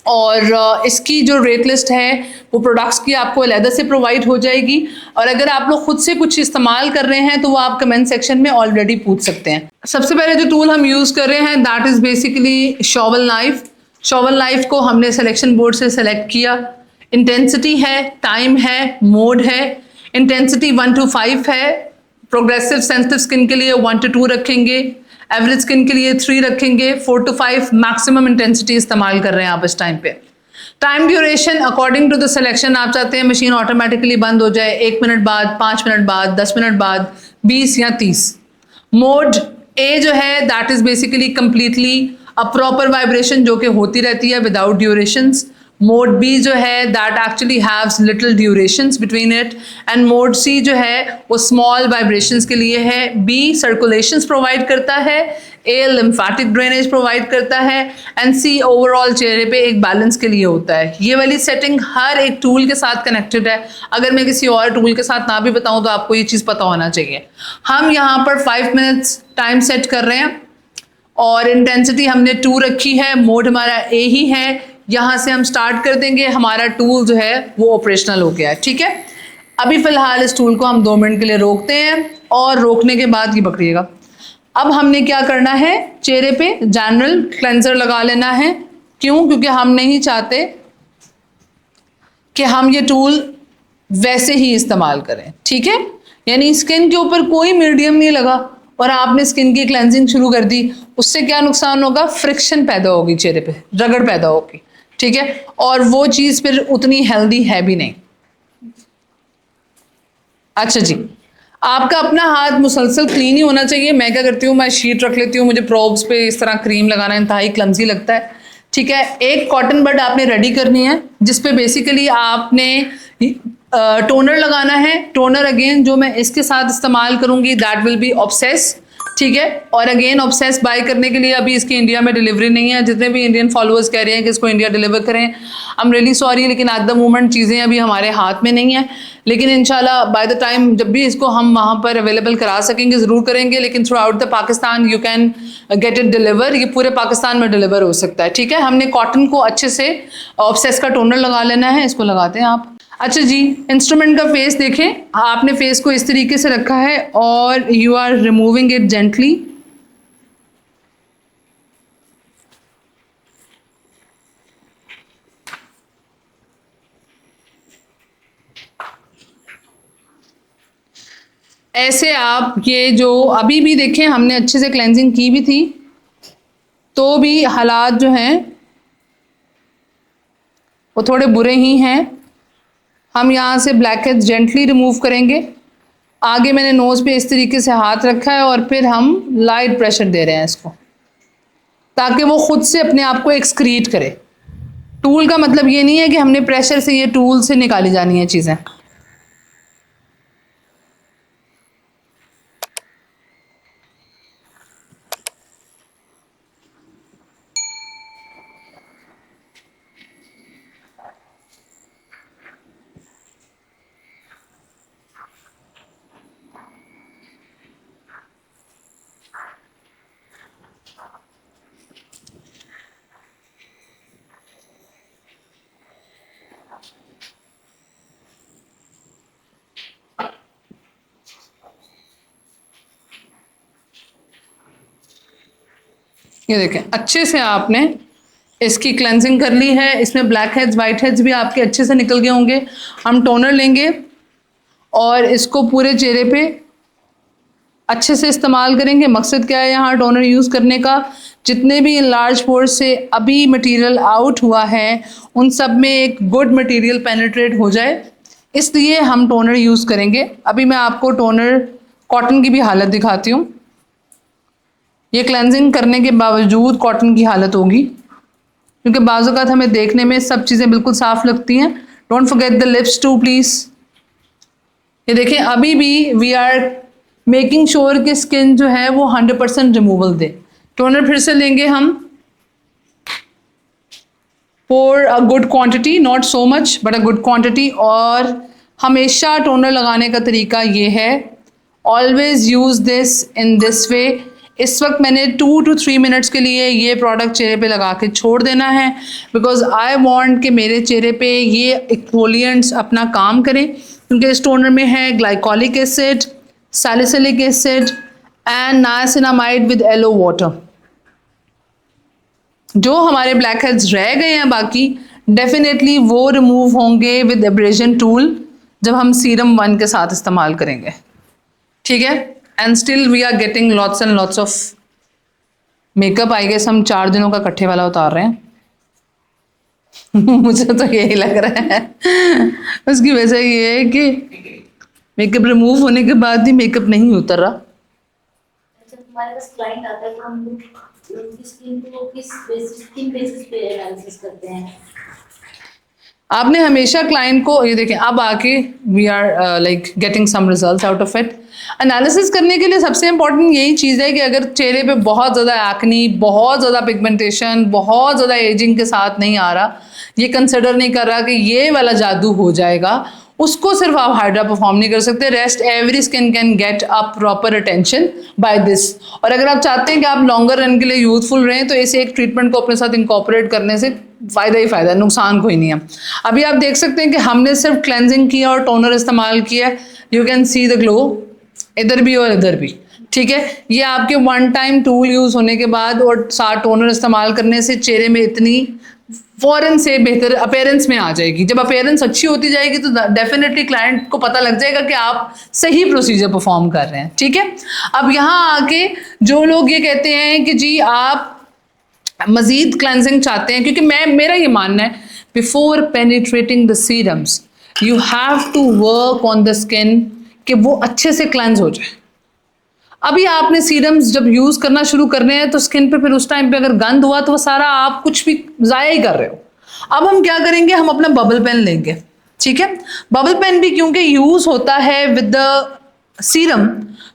और इसकी जो रेट लिस्ट है वो प्रोडक्ट्स की आपको अलहदा से प्रोवाइड हो जाएगी। और अगर आप लोग खुद से कुछ इस्तेमाल कर रहे हैं तो वो आप कमेंट सेक्शन में ऑलरेडी पूछ सकते हैं। सबसे पहले जो टूल हम यूज़ कर रहे हैं that is basically shovel knife. Shovel knife को हमने सिलेक्शन बोर्ड से सेलेक्ट किया। इंटेंसिटी है, टाइम है, मोड है। इंटेंसिटी 1 to 5 है, प्रोग्रेसिव सेंसिटिव स्किन के लिए 1 to 2 रखेंगे, एवरेज स्किन के लिए 3 रखेंगे, 4 to 5 मैक्सिमम इंटेंसिटी इस्तेमाल कर रहे हैं आप इस टाइम पे। Time duration according to the selection, आप चाहते हैं मशीन ऑटोमेटिकली बंद हो जाए 1 मिनट बाद, 5 मिनट बाद, 10 मिनट बाद, 20 या 30। मोड ए जो है that is basically completely a proper vibration जो कि होती रहती है विदाउट ड्यूरेशंस। मोड बी जो है that actually haves little durations between it, and mode C जो है वो स्मॉल वाइब्रेशंस के लिए है। बी सर्कुलेशंस प्रोवाइड करता है, ए लिम्फेटिक ड्रेनेज प्रोवाइड करता है, एंड सी ओवरऑल चेहरे पे एक बैलेंस के लिए होता है। ये वाली सेटिंग हर एक टूल के साथ कनेक्टेड है। अगर मैं किसी और टूल के साथ ना भी बताऊं तो आपको ये चीज़ पता होना चाहिए। हम यहाँ पर 5 मिनट्स टाइम सेट कर रहे हैं और इंटेंसिटी हमने 2 रखी है, मोड हमारा ए ही है। यहाँ से हम स्टार्ट कर देंगे, हमारा टूल जो है वो ऑपरेशनल हो गया है। ठीक है, अभी फ़िलहाल इस टूल को हम 2 मिनट के लिए रोकते हैं और रोकने के बाद ये पकड़िएगा। अब हमने क्या करना है, चेहरे पे जनरल क्लेंजर लगा लेना है। क्यों? क्योंकि हम नहीं चाहते कि हम ये टूल वैसे ही इस्तेमाल करें। ठीक है, यानी स्किन के ऊपर कोई मीडियम नहीं लगा और आपने स्किन की क्लेंजिंग शुरू कर दी, उससे क्या नुकसान होगा, फ्रिक्शन पैदा होगी, चेहरे पे रगड़ पैदा होगी। ठीक है, और वो चीज़ फिर उतनी हेल्दी है भी नहीं। अच्छा जी, आपका अपना हाथ मुसलसल क्लीन ही होना चाहिए। मैं क्या करती हूँ, मैं शीट रख लेती हूँ, मुझे प्रोब्स पे इस तरह क्रीम लगाना इंतहाई क्लमजी लगता है। ठीक है, एक कॉटन बड आपने रेडी करनी है जिसपे बेसिकली आपने टोनर लगाना है। टोनर अगेन जो मैं इसके साथ इस्तेमाल करूँगी दैट विल बी ऑब्सेस। ठीक है, और अगेन ऑब्सेस बाय करने के लिए अभी इसकी इंडिया में डिलीवरी नहीं है। जितने भी इंडियन फॉलोअर्स कह रहे हैं कि इसको इंडिया डिलीवर करें, आई एम रियली सॉरी, लेकिन एट द मोमेंट चीज़ें अभी हमारे हाथ में नहीं है। लेकिन इंशाल्लाह बाय द टाइम जब भी इसको हम वहाँ पर अवेलेबल करा सकेंगे ज़रूर करेंगे। लेकिन through out the Pakistan you can get it deliver, ये पूरे पाकिस्तान में डिलीवर हो सकता है। ठीक है, हमने कॉटन को अच्छे से ऑब्सेस का टोनर लगा लेना है, इसको लगाते हैं आप। अच्छा जी, इंस्ट्रूमेंट का फेस देखें, आपने फेस को इस तरीके से रखा है और you are removing it gently. ऐसे आप ये जो अभी भी देखें हमने अच्छे से क्लेंजिंग की भी थी, तो भी हालात जो हैं वो थोड़े बुरे ही हैं। हम यहाँ से ब्लैक हेड्स जेंटली रिमूव करेंगे। आगे मैंने नोज़ पे इस तरीके से हाथ रखा है और फिर हम लाइट प्रेशर दे रहे हैं इसको, ताकि वो खुद से अपने आप को एक्सक्रीट करे। टूल का मतलब ये नहीं है कि हमने प्रेशर से ये टूल से निकाली जानी है चीज़ें। ये देखें, अच्छे से आपने इसकी क्लेंजिंग कर ली है। इसमें ब्लैक हेड्स वाइट हेड्स भी आपके अच्छे से निकल गए होंगे। हम टोनर लेंगे और इसको पूरे चेहरे पे अच्छे से इस्तेमाल करेंगे। मकसद क्या है यहाँ टोनर यूज़ करने का, जितने भी लार्ज पोर्स से अभी मटेरियल आउट हुआ है उन सब में एक गुड मटेरियल पेनिट्रेट हो जाए, इसलिए हम टोनर यूज़ करेंगे। अभी मैं आपको टोनर कॉटन की भी हालत दिखाती हूँ। ये क्लेंजिंग करने के बावजूद कॉटन की हालत होगी, क्योंकि बाज़ औक़ात हमें देखने में सब चीज़ें बिल्कुल साफ़ लगती हैं। Don't forget the lips too please. ये देखें, अभी भी वी आर मेकिंग श्योर कि स्किन जो है वो 100% रिमूवल दे। टोनर फिर से लेंगे हम for a good quantity, not so much but a good quantity. और हमेशा टोनर लगाने का तरीका ये है, always use this in this way. इस वक्त मैंने 2 to 3 मिनट्स के लिए ये प्रोडक्ट चेहरे पे लगा के छोड़ देना है, बिकॉज आई वांट कि मेरे चेहरे पे ये एक्फोलिएंट्स अपना काम करें, क्योंकि इस टोनर में है glycolic acid, salicylic acid and niacinamide with yellow water. जो हमारे ब्लैक हेड्स रह गए हैं बाकी, डेफिनेटली वो रिमूव होंगे विद एब्रेजन टूल जब हम सीरम 1 के साथ इस्तेमाल करेंगे। ठीक है, and still we are getting lots and lots of makeup. I guess हम 4 दिनों का इकट्ठे वाला उतार रहे हैं। मुझे तो यही लग रहा है। उसकी वजह ये है कि मेकअप रिमूव होने के बाद भी मेकअप नहीं उतर रहा। अच्छा, हमारे पास क्लाइंट आता है तो हम उनकी स्किन को किन बेसिस पे एनालिसिस करते हैं? आपने हमेशा क्लाइंट को, ये देखें अब आके we are like getting some results out of it. Analysis करने के लिए सबसे इंपॉर्टेंट यही चीज़ है कि अगर चेहरे पे बहुत ज़्यादा एक्नी, बहुत ज़्यादा पिगमेंटेशन, बहुत ज़्यादा एजिंग के साथ नहीं आ रहा, ये कंसिडर नहीं कर रहा कि ये वाला जादू हो जाएगा, उसको सिर्फ आप हाइड्रा परफॉर्म नहीं कर सकते। Rest every skin can get a proper attention by this. और अगर आप चाहते हैं कि आप लॉन्गर रन के लिए यूथफुल रहें तो इस एक ट्रीटमेंट को अपने साथ इंकॉर्पोरेट करने से फ़ायदा ही फ़ायदा, नुकसान कोई नहीं है। अभी आप देख सकते हैं कि हमने सिर्फ क्लेंजिंग किया और टोनर इस्तेमाल किया। You can see the glow इधर भी और इधर भी। ठीक है, ये आपके 1 टाइम टूल यूज़ होने के बाद और साथ टोनर इस्तेमाल करने से चेहरे में इतनी फ़ौरन से बेहतर अपेयरेंस में आ जाएगी। जब अपेयरेंस अच्छी होती जाएगी तो डेफिनेटली क्लाइंट को पता लग जाएगा कि आप सही प्रोसीजर परफॉर्म कर रहे हैं। ठीक है, अब यहाँ आके जो लोग ये कहते हैं कि जी आप मज़ीद क्लेंजिंग चाहते हैं, क्योंकि मेरा ये मानना है before penetrating the serums you have to work on the skin कि वो अच्छे से क्लेंज हो जाए। अभी आपने सीरम्स जब यूज़ करना शुरू कर रहे हैं तो स्किन पे फिर उस टाइम पे अगर गंद हुआ तो वो सारा आप कुछ भी ज़ाया ही कर रहे हो। अब हम क्या करेंगे, हम अपना बबल पेन लेंगे। ठीक है, बबल पेन भी क्योंकि यूज़ होता है विद द सीरम,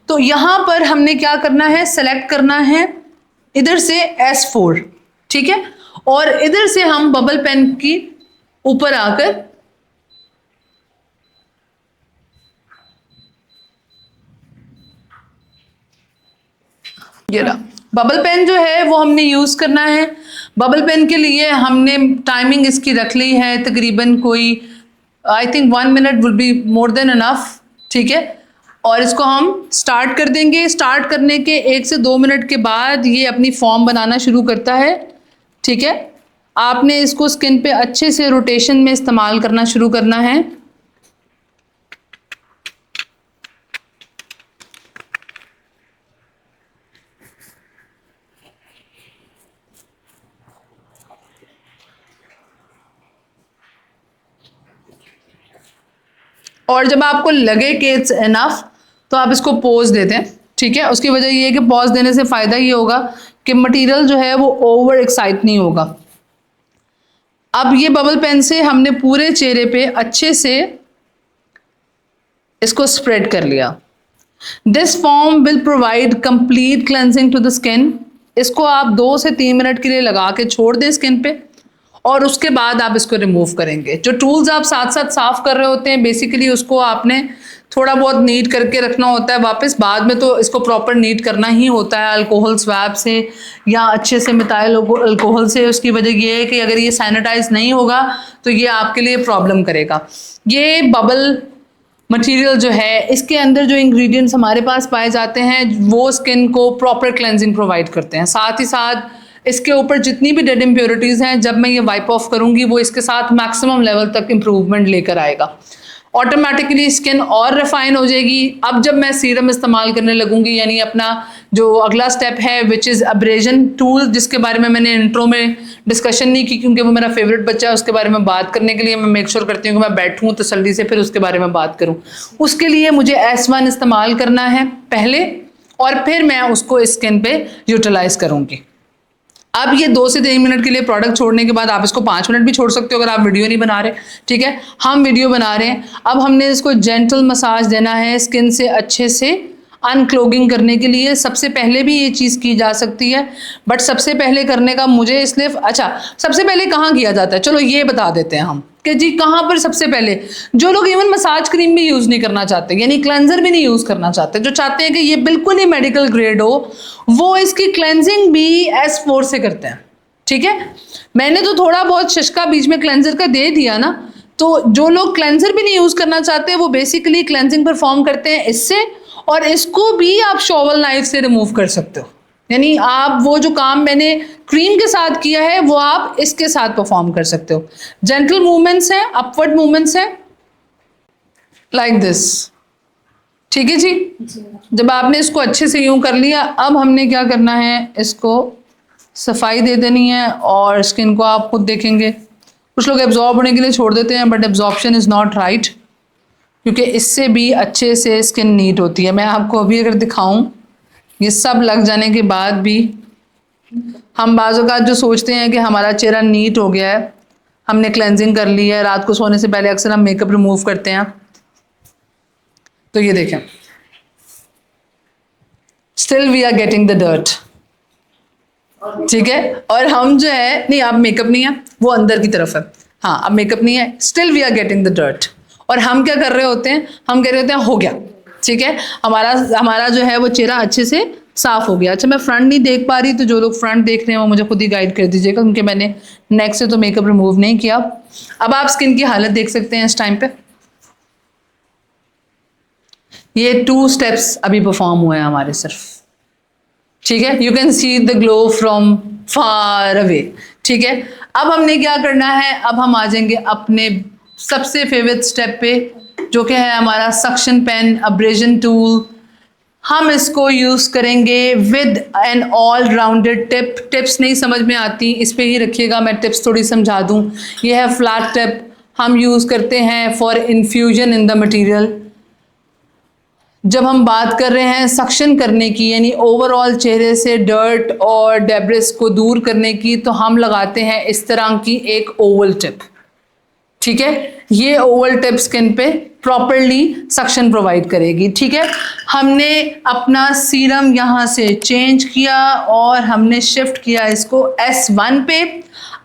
तो यहाँ पर हमने क्या करना है, सेलेक्ट करना है इधर से S4। ठीक है, और इधर से हम बबल पेन की ऊपर आकर ये रहा बबल पेन जो है वो हमने यूज़ करना है। बबल पेन के लिए हमने टाइमिंग इसकी रख ली है तकरीबन कोई I think 1 minute will be more than enough. ठीक है, और इसको हम स्टार्ट कर देंगे। स्टार्ट करने के 1 से 2 मिनट के बाद ये अपनी फॉर्म बनाना शुरू करता है। ठीक है, आपने इसको स्किन पे अच्छे से रोटेशन में इस्तेमाल करना शुरू करना है। और जब आपको लगे कि इट्स इनफ तो आप इसको पॉज दे दें, ठीक है। उसकी वजह ये है कि पॉज देने से फ़ायदा ये होगा कि मटेरियल जो है वो ओवर एक्साइट नहीं होगा। अब ये बबल पेन से हमने पूरे चेहरे पे अच्छे से इसको स्प्रेड कर लिया। This form will provide complete cleansing to the skin. इसको आप 2 से 3 मिनट के लिए लगा के छोड़ दें स्किन पे और उसके बाद आप इसको रिमूव करेंगे। जो टूल्स आप साथ साथ साफ कर रहे होते हैं बेसिकली उसको आपने थोड़ा बहुत नीट करके रखना होता है वापस, बाद में तो इसको प्रॉपर नीट करना ही होता है अल्कोहल स्वैब से या अच्छे से मिथाइल अल्कोहल से। उसकी वजह ये है कि अगर ये सैनिटाइज नहीं होगा तो ये आपके लिए प्रॉब्लम करेगा। ये बबल मटेरियल जो है इसके अंदर जो इंग्रेडिएंट्स हमारे पास पाए जाते हैं वो स्किन को प्रॉपर क्लेंजिंग प्रोवाइड करते हैं। साथ ही साथ इसके ऊपर जितनी भी डेड इम्प्योरिटीज़ हैं जब मैं ये वाइप ऑफ करूँगी वो इसके साथ मैक्सिमम लेवल तक इम्प्रूवमेंट लेकर आएगा। ऑटोमेटिकली स्किन और रिफाइन हो जाएगी। अब जब मैं सीरम इस्तेमाल करने लगूंगी यानी अपना जो अगला स्टेप है विच इज़ अब्रेजन टूल, जिसके बारे में मैंने इंट्रो में डिस्कशन नहीं की क्योंकि वो मेरा फेवरेट बच्चा है, उसके बारे में बात करने के लिए मैं मेक श्योर करती हूँ कि मैं बैठूँ तसल्ली से फिर उसके बारे में बात करूँ। उसके लिए मुझे S1 इस्तेमाल करना है पहले और फिर मैं उसको स्किन पे यूटिलाइज करूँगी। अब ये 2 से 3 मिनट के लिए प्रोडक्ट छोड़ने के बाद आप इसको 5 मिनट भी छोड़ सकते हो अगर आप वीडियो नहीं बना रहे, ठीक है। हम वीडियो बना रहे हैं। अब हमने इसको जेंटल मसाज देना है स्किन से अच्छे से अनक्लोगिंग करने के लिए। सबसे पहले भी ये चीज़ की जा सकती है बट सबसे पहले करने का मुझे इसलिए सबसे पहले कहाँ किया जाता है चलो ये बता देते हैं हम कि जी कहाँ पर सबसे पहले। जो लोग इवन मसाज क्रीम भी यूज़ नहीं करना चाहते यानी क्लेंजर भी नहीं यूज़ करना चाहते, जो चाहते हैं कि ये बिल्कुल ही मेडिकल ग्रेड हो, वो इसकी क्लेंजिंग भी S4 से करते हैं, ठीक है। मैंने तो थोड़ा बहुत शशका बीच में क्लेंजर का दे दिया ना, तो जो लोग क्लेंजर भी नहीं यूज़ करना चाहते वो बेसिकली क्लेंजिंग परफॉर्म करते हैं इससे, और इसको भी आप शॉवल नाइफ से रिमूव कर सकते हो। यानी आप वो जो काम मैंने क्रीम के साथ किया है वो आप इसके साथ परफॉर्म कर सकते हो। जेंटल मूवमेंट्स हैं, अपवर्ड मूवमेंट्स हैं लाइक दिस, ठीक है जी। जब आपने इसको अच्छे से यूं कर लिया अब हमने क्या करना है, इसको सफाई दे देनी है और स्किन को आप खुद देखेंगे। कुछ लोग एब्जॉर्ब होने के लिए छोड़ देते हैं but absorption is not right क्योंकि इससे भी अच्छे से स्किन नीट होती है। मैं आपको अभी अगर दिखाऊं ये सब लग जाने के बाद भी हम बाज़ औक़ात जो सोचते हैं कि हमारा चेहरा नीट हो गया है, हमने क्लेंजिंग कर ली है, रात को सोने से पहले अक्सर हम मेकअप रिमूव करते हैं, तो ये देखें still we are getting the dirt, ठीक है। और हम जो है नहीं अब मेकअप नहीं है वो अंदर की तरफ है, हाँ अब मेकअप नहीं है, still we are getting the dirt. और हम क्या कर रहे होते हैं, हम कह रहे होते हैं हो गया, ठीक है, हमारा जो है वो चेहरा अच्छे से साफ हो गया। अच्छा मैं फ्रंट नहीं देख पा रही तो जो लोग फ्रंट देख रहे हैं वो मुझे खुद ही गाइड कर दीजिएगा क्योंकि मैंने नेक से तो मेकअप रिमूव नहीं किया। अब आप स्किन की हालत देख सकते हैं इस टाइम पे। ये 2 स्टेप्स अभी परफॉर्म हुए हैं हमारे सिर्फ, ठीक है। You can see the glow from far away, ठीक है। अब हमने क्या करना है, अब हम आ जाएंगे अपने सबसे फेवरेट स्टेप पे जो कि है हमारा सक्शन पेन अब्रेजन टूल। हम इसको यूज़ करेंगे with an all rounded tip. Tips नहीं समझ में आती इस पे ही रखिएगा, मैं टिप्स थोड़ी समझा दूँ। ये है फ्लैट टिप, हम यूज़ करते हैं for infusion in the material. जब हम बात कर रहे हैं सक्शन करने की यानी ओवरऑल चेहरे से डर्ट और डेब्रिस को दूर करने की, तो हम लगाते हैं इस तरह की एक ओवल टिप, ठीक है। ये ओवल टिप स्किन पे प्रॉपरली सक्शन प्रोवाइड करेगी, ठीक है। हमने अपना सीरम यहाँ से चेंज किया और हमने शिफ्ट किया इसको S1 पे।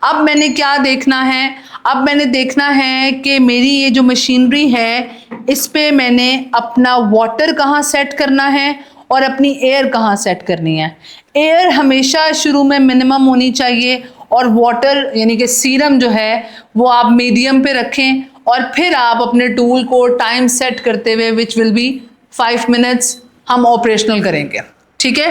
अब मैंने क्या देखना है, अब मैंने देखना है कि मेरी ये जो मशीनरी है इस पे मैंने अपना वाटर कहाँ सेट करना है और अपनी एयर कहाँ सेट करनी है। एयर हमेशा शुरू में मिनिमम होनी चाहिए और वाटर यानी कि सीरम जो है वो आप मीडियम पे रखें और फिर आप अपने टूल को टाइम सेट करते हुए विच विल बी 5 मिनट्स हम ऑपरेशनल करेंगे, ठीक है।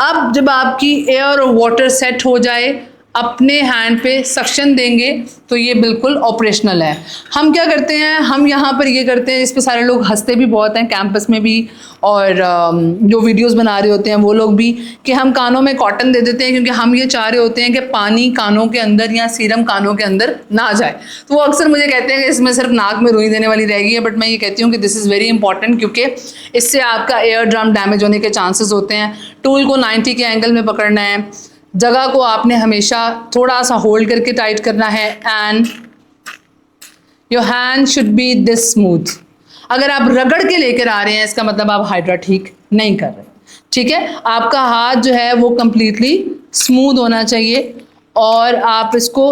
अब जब आपकी एयर और वाटर सेट हो जाए अपने हैंड पे सक्शन देंगे तो ये बिल्कुल ऑपरेशनल है। हम क्या करते हैं, हम यहाँ पर ये करते हैं, इस पे सारे लोग हंसते भी बहुत हैं कैंपस में भी, और जो वीडियोस बना रहे होते हैं वो लोग भी, कि हम कानों में कॉटन दे देते हैं क्योंकि हम ये चाह रहे होते हैं कि पानी कानों के अंदर या सीरम कानों के अंदर ना जाए। तो वो अक्सर मुझे कहते हैं कि इसमें सिर्फ नाक में रुई देने वाली रहेगी है, बट मैं ये कहती हूँ कि दिस इज़ वेरी इंपॉर्टेंट, क्योंकि इससे आपका एयर ड्रम डैमेज होने के चांसेस होते हैं। टूल को 90 के एंगल में पकड़ना है, जगह को आपने हमेशा थोड़ा सा होल्ड करके टाइट करना है, and your hand should be this smooth. अगर आप रगड़ के लेकर आ रहे हैं इसका मतलब आप हाइड्रा ठीक नहीं कर रहे। ठीक है, आपका हाथ जो है वो कंप्लीटली स्मूथ होना चाहिए, और आप इसको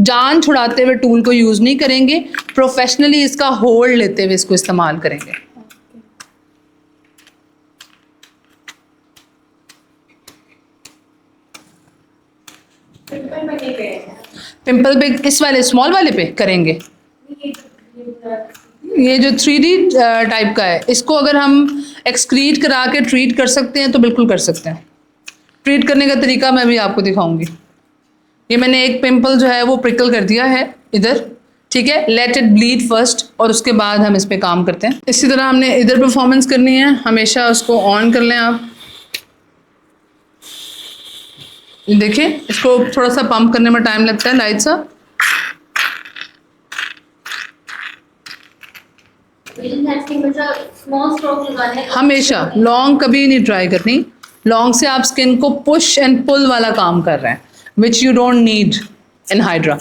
जान छुड़ाते हुए टूल को यूज़ नहीं करेंगे, प्रोफेशनली इसका होल्ड लेते हुए इसको इस्तेमाल करेंगे। पिंपल पे किस वाले, स्मॉल वाले पे करेंगे? ये जो 3D टाइप का है, इसको अगर हम एक्सक्रीट करा के ट्रीट कर सकते हैं तो बिल्कुल कर सकते हैं। ट्रीट करने का तरीका मैं भी आपको दिखाऊंगी। ये मैंने एक पिंपल जो है वो प्रिकल कर दिया है इधर, ठीक है, लेट इट ब्लीड फर्स्ट, और उसके बाद हम इस पे काम करते हैं। इसी तरह हमने इधर परफॉर्मेंस करनी है, हमेशा उसको ऑन कर लें आप। देखिए इसको थोड़ा सा पंप करने में टाइम लगता है, लाइट सा। स्मॉल स्ट्रोक लगाने हैं। हमेशा लॉन्ग कभी नहीं ट्राई करनी। लॉन्ग से आप स्किन को पुश एंड पुल वाला काम कर रहे हैं, which you don't need in hydra.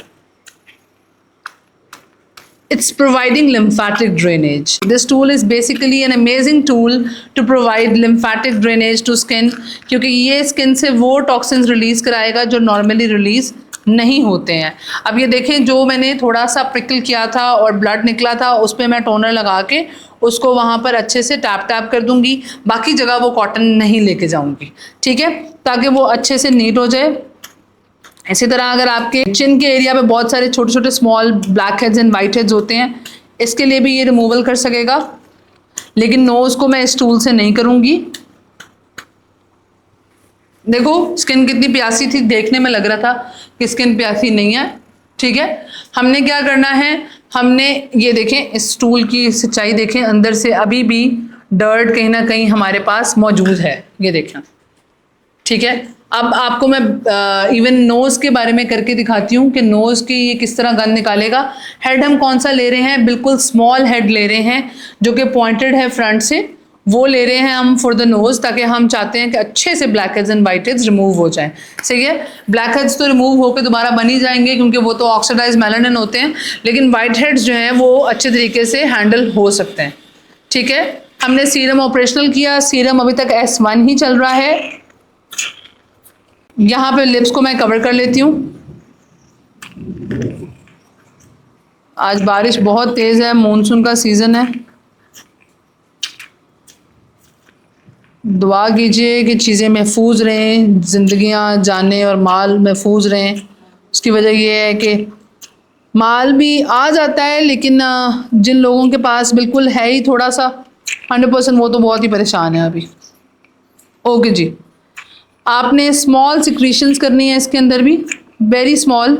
It's providing lymphatic drainage. This tool is basically an amazing tool to provide lymphatic drainage to skin, क्योंकि ये स्किन से वो टॉक्सिन्स रिलीज कराएगा जो नॉर्मली रिलीज नहीं होते हैं। अब ये देखें, जो मैंने थोड़ा सा प्रिकल किया था और ब्लड निकला था, उस पर मैं टोनर लगा के उसको वहाँ पर अच्छे से टैप टैप कर दूंगी, बाकी जगह वो कॉटन नहीं लेके जाऊंगी, ठीक है, ताकि वो अच्छे से नीट हो जाए। इसी तरह अगर आपके चिन के एरिया पे बहुत सारे छोटे छोटे small black heads and white heads होते हैं, इसके लिए भी ये रिमूवल कर सकेगा, लेकिन नोज़ को मैं इस टूल से नहीं करूँगी। देखो स्किन कितनी प्यासी थी, देखने में लग रहा था कि स्किन प्यासी नहीं है, ठीक है। हमने क्या करना है, हमने ये देखें, इस टूल की सच्चाई देखें, अंदर से अभी भी डर्ट कहीं ना कहीं हमारे पास मौजूद है, ये देखें, ठीक है। अब आपको मैं इवन नोज़ के बारे में करके दिखाती हूँ कि नोज़ की ये किस तरह गंद निकालेगा। हेड हम कौन सा ले रहे हैं, बिल्कुल स्मॉल हेड ले रहे हैं जो कि पॉइंटेड है फ्रंट से, वो ले रहे हैं हम फॉर द नोज़, ताकि हम चाहते हैं कि अच्छे से black heads and white heads remove हो जाएं। सही है, ब्लैक हेड्स तो रिमूव होकर दोबारा बन ही जाएंगे क्योंकि वो तो ऑक्सीडाइज मेलानिन होते हैं, लेकिन वाइट हेड्स जो हैं वो अच्छे तरीके से हैंडल हो सकते हैं, ठीक है। हमने सीरम ऑपरेशनल किया, सीरम अभी तक S1 ही चल रहा है। यहाँ पे लिप्स को मैं कवर कर लेती हूँ। आज बारिश बहुत तेज़ है, मॉनसून का सीज़न है। दुआ कीजिए कि चीज़ें महफूज रहें, ज़िंदगियाँ, जाने और माल महफूज रहें। उसकी वजह यह है कि माल भी आ जाता है, लेकिन जिन लोगों के पास बिल्कुल है ही थोड़ा सा 100%, वो तो बहुत ही परेशान है अभी। ओके जी, आपने स्मॉल सिक्रीशंस करनी है इसके अंदर भी, वेरी स्मॉल,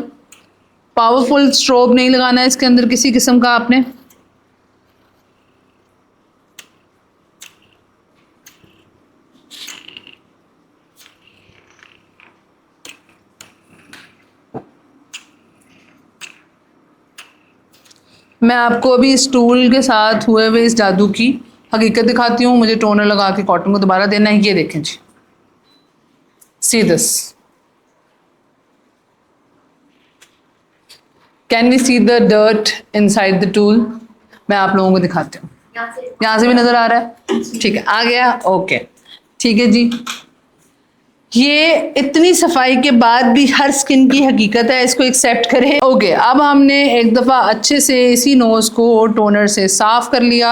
पावरफुल स्ट्रोब नहीं लगाना है इसके अंदर किसी किस्म का आपने। मैं आपको अभी इस टूल के साथ हुए हुए इस जादू की हकीकत दिखाती हूँ। मुझे टोनर लगा के कॉटन को दोबारा देना है। ये देखें जी, see this, can we see the dirt inside the tool? मैं आप लोगों को दिखाती हूँ। यहाँ से भी नजर आ रहा है, ठीक है, आ गया, ओके, ठीक है जी। ये इतनी सफाई के बाद भी हर स्किन की हकीकत है, इसको एक्सेप्ट करें। ओके, अब हमने एक दफ़ा अच्छे से इसी नोज को टोनर से साफ कर लिया।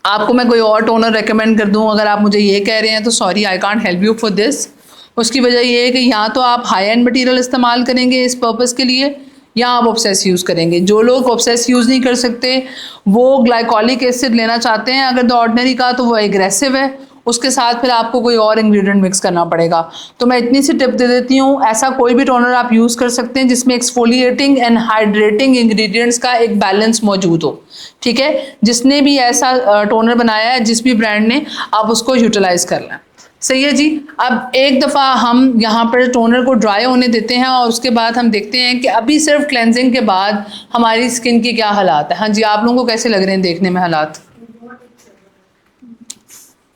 आपको मैं कोई और टोनर रेकमेंड कर दूं, अगर आप मुझे ये कह रहे हैं तो sorry, I can't help you for this. उसकी वजह ये है कि यहाँ तो आप हाई एंड मटेरियल इस्तेमाल करेंगे इस पर्पज़ के लिए, या आप ऑब्सेस यूज़ करेंगे। जो लोग ऑब्सेस यूज़ नहीं कर सकते वो ग्लाइकोलिक एसिड लेना चाहते हैं अगर द ऑर्डिनरी का, तो वो एग्रेसिव है, उसके साथ फिर आपको कोई और इंग्रेडिएंट मिक्स करना पड़ेगा। तो मैं इतनी सी टिप दे देती हूँ, ऐसा कोई भी टोनर आप यूज़ कर सकते हैं जिसमें एक्सफोलिएटिंग एंड हाइड्रेटिंग इंग्रेडिएंट्स का एक बैलेंस मौजूद हो। ठीक है, जिसने भी ऐसा टोनर बनाया है, जिस भी ब्रांड ने, आप उसको यूटिलाइज कर लें। सही है जी। अब एक दफ़ा हम यहाँ पर टोनर को ड्राई होने देते हैं और उसके बाद हम देखते हैं कि अभी सिर्फ क्लेंजिंग के बाद हमारी स्किन की क्या हालात है। हाँ जी, आप लोगों को कैसे लग रहे हैं देखने में हालात?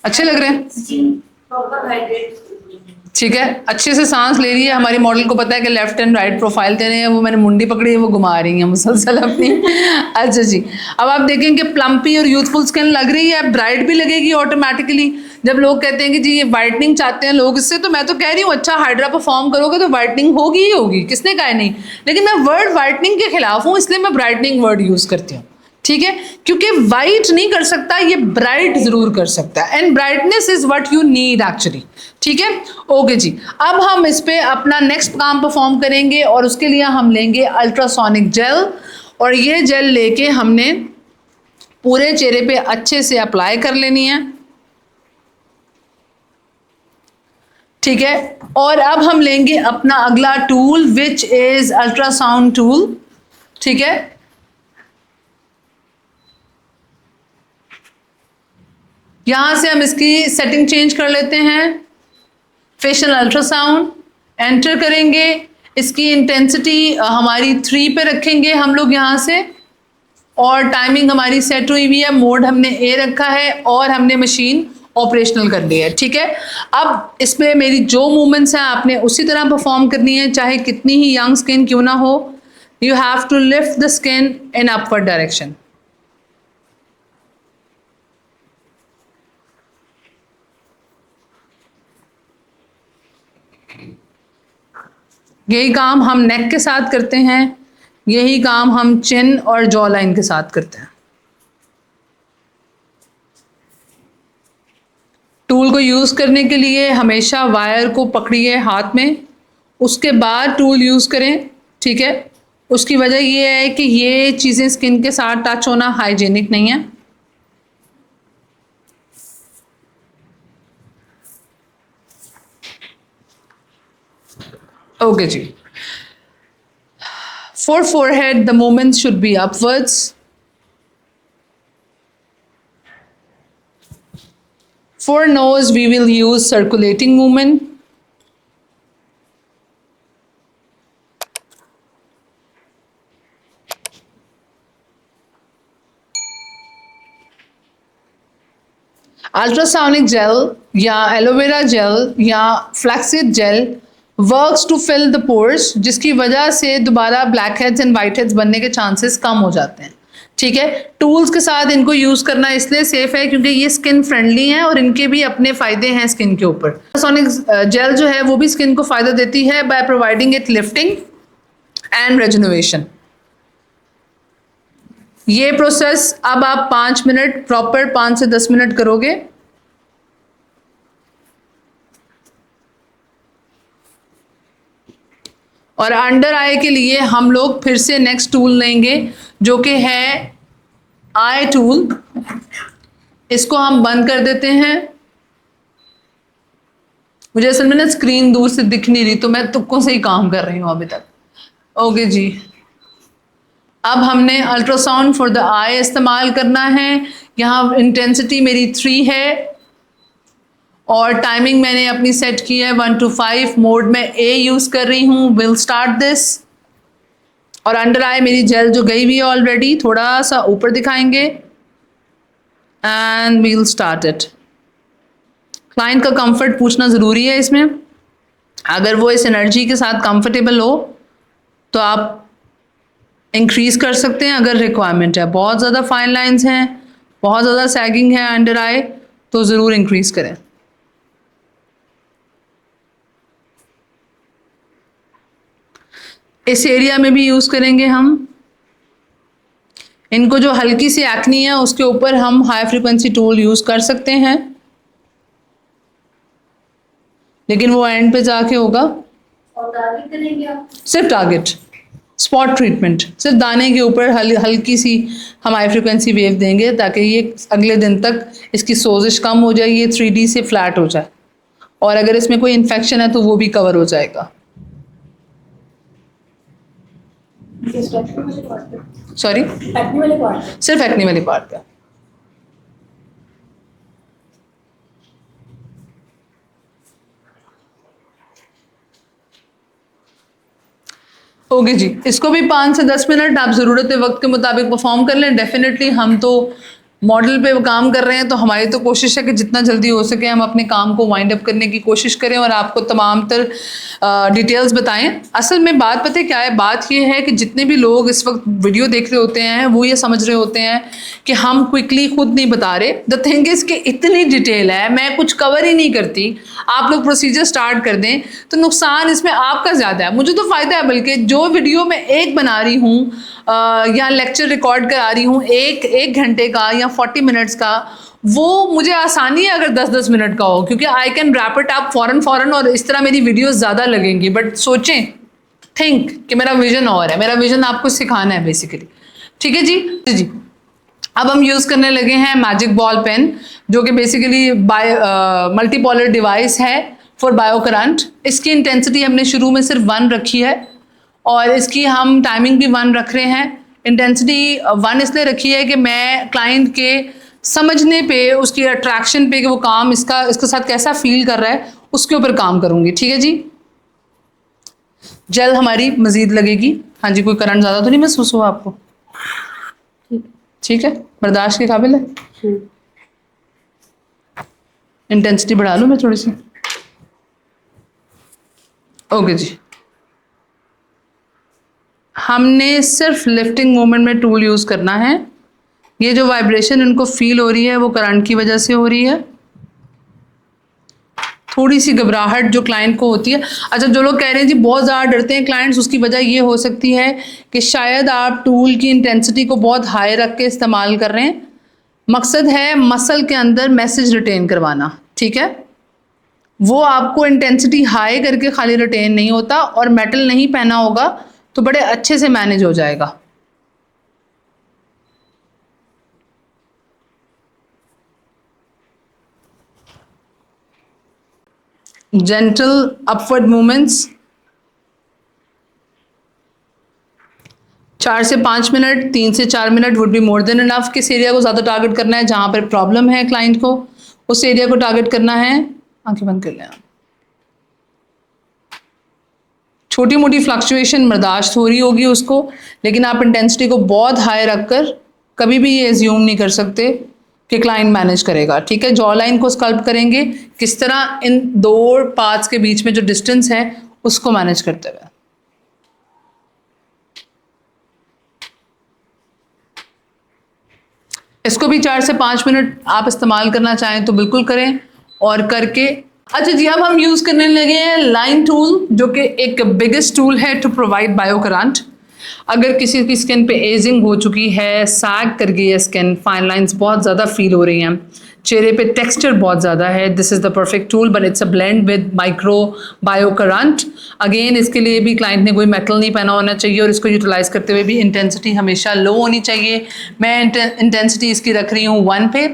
अच्छे लग रहे हैं? Skin proper hydrate. ठीक है, अच्छे से सांस ले रही है। हमारी मॉडल को पता है कि लेफ्ट एंड राइट प्रोफाइल दे रहे हैं, वो मैंने मुंडी पकड़ी है, वो घुमा रही हैं मुसलसल अपनी। अच्छा जी, अब आप देखें कि प्लम्पी और यूथफुल स्किन लग रही है, अब ब्राइट भी लगेगी ऑटोमेटिकली। जब लोग कहते हैं कि जी ये वाइटनिंग चाहते हैं लोग इससे, तो मैं तो कह रही हूँ अच्छा हाइड्रा परफॉर्म करोगे तो वाइटनिंग होगी ही होगी, किसने कहा नहीं। लेकिन मैं वर्ड वाइटनिंग के खिलाफ हूँ, इसलिए मैं ब्राइटनिंग वर्ड यूज़ करती हूँ। ठीक है, क्योंकि वाइट नहीं कर सकता, ये ब्राइट जरूर कर सकता है, and brightness is what you need actually. ठीक है, ओके जी। अब हम इस पे अपना नेक्स्ट काम परफॉर्म करेंगे और उसके लिए हम लेंगे अल्ट्रासोनिक जेल, और ये जेल लेके हमने पूरे चेहरे पे अच्छे से अप्लाई कर लेनी है। ठीक है, और अब हम लेंगे अपना अगला tool which is ultrasound tool. ठीक है, यहां से हम इसकी सेटिंग चेंज कर लेते हैं। फेशियल अल्ट्रासाउंड एंटर करेंगे, इसकी इंटेंसिटी हमारी 3 पे रखेंगे हम लोग यहाँ से, और टाइमिंग हमारी सेट हुई हुई है, मोड हमने ए रखा है और हमने मशीन ऑपरेशनल कर ली है। ठीक है, अब इसमें मेरी जो मूवमेंट्स हैं आपने उसी तरह परफॉर्म करनी है, चाहे कितनी ही यंग स्किन क्यों ना हो। You have to lift the skin in upward direction. यही काम हम नेक के साथ करते हैं, यही काम हम चिन और जॉ लाइन के साथ करते हैं। टूल को यूज़ करने के लिए हमेशा वायर को पकड़िए हाथ में, उसके बाद टूल यूज़ करें। ठीक है, उसकी वजह ये है कि ये चीज़ें स्किन के साथ टच होना हाइजीनिक नहीं है। ओके जी। For forehead, the movement should be upwards. For nose, we will use circulating movement. Ultrasonic gel या एलोवेरा जेल या flaxseed gel works to fill the pores, जिसकी वजह से दोबारा blackheads and whiteheads बनने के chances कम हो जाते हैं। ठीक है, टूल्स के साथ इनको यूज़ करना इसलिए सेफ है क्योंकि ये स्किन फ्रेंडली हैं और इनके भी अपने फ़ायदे हैं स्किन के ऊपर। अल्ट्रासोनिक जेल जो है वो भी स्किन को फ़ायदा देती है by providing it lifting and rejuvenation. ये प्रोसेस अब आप 5 मिनट प्रॉपर 5 से 10 मिनट करोगे। और अंडर आई के लिए हम लोग फिर से नेक्स्ट टूल लेंगे जो कि है आई टूल। इसको हम बंद कर देते हैं। मुझे असल में ना स्क्रीन दूर से दिख नहीं रही, तो मैं तुक्कों से ही काम कर रही हूँ अभी तक। ओके जी, अब हमने अल्ट्रासाउंड फॉर द आई इस्तेमाल करना है। यहाँ इंटेंसिटी मेरी 3 है और टाइमिंग मैंने अपनी सेट की है 1 to 5। मोड में ए यूज़ कर रही हूँ। Will start this. और अंडर आई मेरी जेल जो गई हुई है ऑलरेडी, थोड़ा सा ऊपर दिखाएंगे and we'll start it. Client का कंफर्ट पूछना ज़रूरी है इसमें। अगर वो इस एनर्जी के साथ कंफर्टेबल हो तो आप इंक्रीज़ कर सकते हैं अगर रिक्वायरमेंट है। बहुत ज़्यादा फाइन लाइंस हैं, बहुत ज़्यादा सैगिंग है अंडर आई, तो ज़रूर इंक्रीज़ करें। इस एरिया में भी यूज़ करेंगे हम। इनको जो हल्की सी एक्नी है उसके ऊपर हम हाई फ्रीक्वेंसी टूल यूज़ कर सकते हैं, लेकिन वो एंड पे जाके होगा। और टारगेट करेंगे आप? सिर्फ टारगेट। स्पॉट ट्रीटमेंट, सिर्फ दाने के ऊपर हल्की सी हम हाई फ्रिक्वेंसी वेव देंगे ताकि ये अगले दिन तक इसकी सोजिश कम हो जाए, ये 3D से फ्लैट हो जाए, और अगर इसमें कोई इन्फेक्शन है तो वो भी कवर हो जाएगा। सॉरी, सिर्फ एक्ने वाली पार्ट का। ओके जी, इसको भी 5 से 10 मिनट आप ज़रूरत वक्त के मुताबिक परफॉर्म कर लें। डेफिनेटली हम तो मॉडल पे काम कर रहे हैं, तो हमारी तो कोशिश है कि जितना जल्दी हो सके हम अपने काम को वाइंड अप करने की कोशिश करें और आपको तमाम तर डिटेल्स बताएं। असल में बात पता है क्या है, बात ये है कि जितने भी लोग इस वक्त वीडियो देख रहे होते हैं वो ये समझ रहे होते हैं कि हम क्विकली खुद नहीं बता रहे। द थिंग इज़ कि इतनी डिटेल है, मैं कुछ कवर ही नहीं करती, आप लोग प्रोसीजर स्टार्ट कर दें तो नुकसान इसमें आपका ज़्यादा है, मुझे तो फ़ायदा है। बल्कि जो वीडियो मैं एक बना रही हूँ या लेक्चर रिकॉर्ड करा रही हूँ एक घंटे का या 40 मिनट्स का, वो मुझे आसानी है अगर 10-10 मिनट का हो, क्योंकि I can wrap it up फ़ौरन और इस तरह मेरी वीडियोस ज़्यादा लगेंगी। बट सोचें, थिंक कि मेरा विजन और है, मेरा विजन आपको सिखाना है बेसिकली। ठीक है जी जी। अब हम यूज़ करने लगे हैं मैजिक बॉल पेन, जो कि बेसिकली मल्टीपोलर डिवाइस है फॉर बायो करंट। इसकी इंटेंसिटी हमने शुरू में सिर्फ 1 रखी है और इसकी हम टाइमिंग भी 1 रख रहे हैं। इंटेंसिटी 1 इसलिए रखी है कि मैं क्लाइंट के समझने पे, उसकी अट्रैक्शन पे कि वो काम इसके साथ कैसा फील कर रहा है, उसके ऊपर काम करूँगी। ठीक है जी। जेल हमारी मज़ीद लगेगी। हाँ जी, कोई करंट ज़्यादा तो नहीं महसूस हुआ आपको? ठीक है, बर्दाश्त के काबिल है। इंटेंसिटी बढ़ा लूँ मैं थोड़ी सी? ओके जी। हमने सिर्फ लिफ्टिंग मोमेंट में टूल यूज़ करना है। ये जो वाइब्रेशन इनको फील हो रही है वो करंट की वजह से हो रही है। थोड़ी सी घबराहट जो क्लाइंट को होती है। अच्छा, जो लोग कह रहे हैं जी बहुत ज़्यादा डरते हैं क्लाइंट्स, उसकी वजह ये हो सकती है कि शायद आप टूल की इंटेंसिटी को बहुत हाई रख के इस्तेमाल कर रहे हैं। मकसद है मसल के अंदर मैसेज रिटेन करवाना। ठीक है, वो आपको इंटेंसिटी हाई करके खाली रिटेन नहीं होता, और मेटल नहीं पहना होगा तो बड़े अच्छे से मैनेज हो जाएगा। जेंटल अपवर्ड मूवमेंट्स 4 से 5 मिनट, 3 से 4 minute would be more than enough. किस एरिया को ज़्यादा टारगेट करना है, जहाँ पर प्रॉब्लम है क्लाइंट को, उस एरिया को टारगेट करना है। आंखें बंद कर लें आप। छोटी मोटी फ्लक्चुएशन बर्दाश्त हो रही होगी उसको, लेकिन आप इंटेंसिटी को बहुत हाई रखकर कभी भी ये एज्यूम नहीं कर सकते कि क्लाइंट मैनेज करेगा। ठीक है, जॉ लाइन को स्कल्प करेंगे किस तरह, इन 2 पार्ट्स के बीच में जो डिस्टेंस है उसको मैनेज करते हुए। इसको भी 4 से 5 मिनट आप इस्तेमाल करना चाहें तो बिल्कुल करें और करके। अच्छा जी, अब हम यूज़ करने लगे हैं लाइन टूल, जो कि एक बिगेस्ट टूल है टू प्रोवाइड बायो करंट। अगर किसी की स्किन पे एजिंग हो चुकी है, सैग कर गई है स्किन, फाइन लाइंस बहुत ज़्यादा फील हो रही हैं, चेहरे पे टेक्सचर बहुत ज़्यादा है, this is the perfect tool, but it's a blend with micro bio current. Again इसके लिए भी क्लाइंट ने कोई मेटल नहीं पहना होना चाहिए, और इसको यूटिलाइज़ करते हुए भी इंटेंसिटी हमेशा लो होनी चाहिए। मैं इंटेंसिटी इसकी रख रही हूँ 1 पे,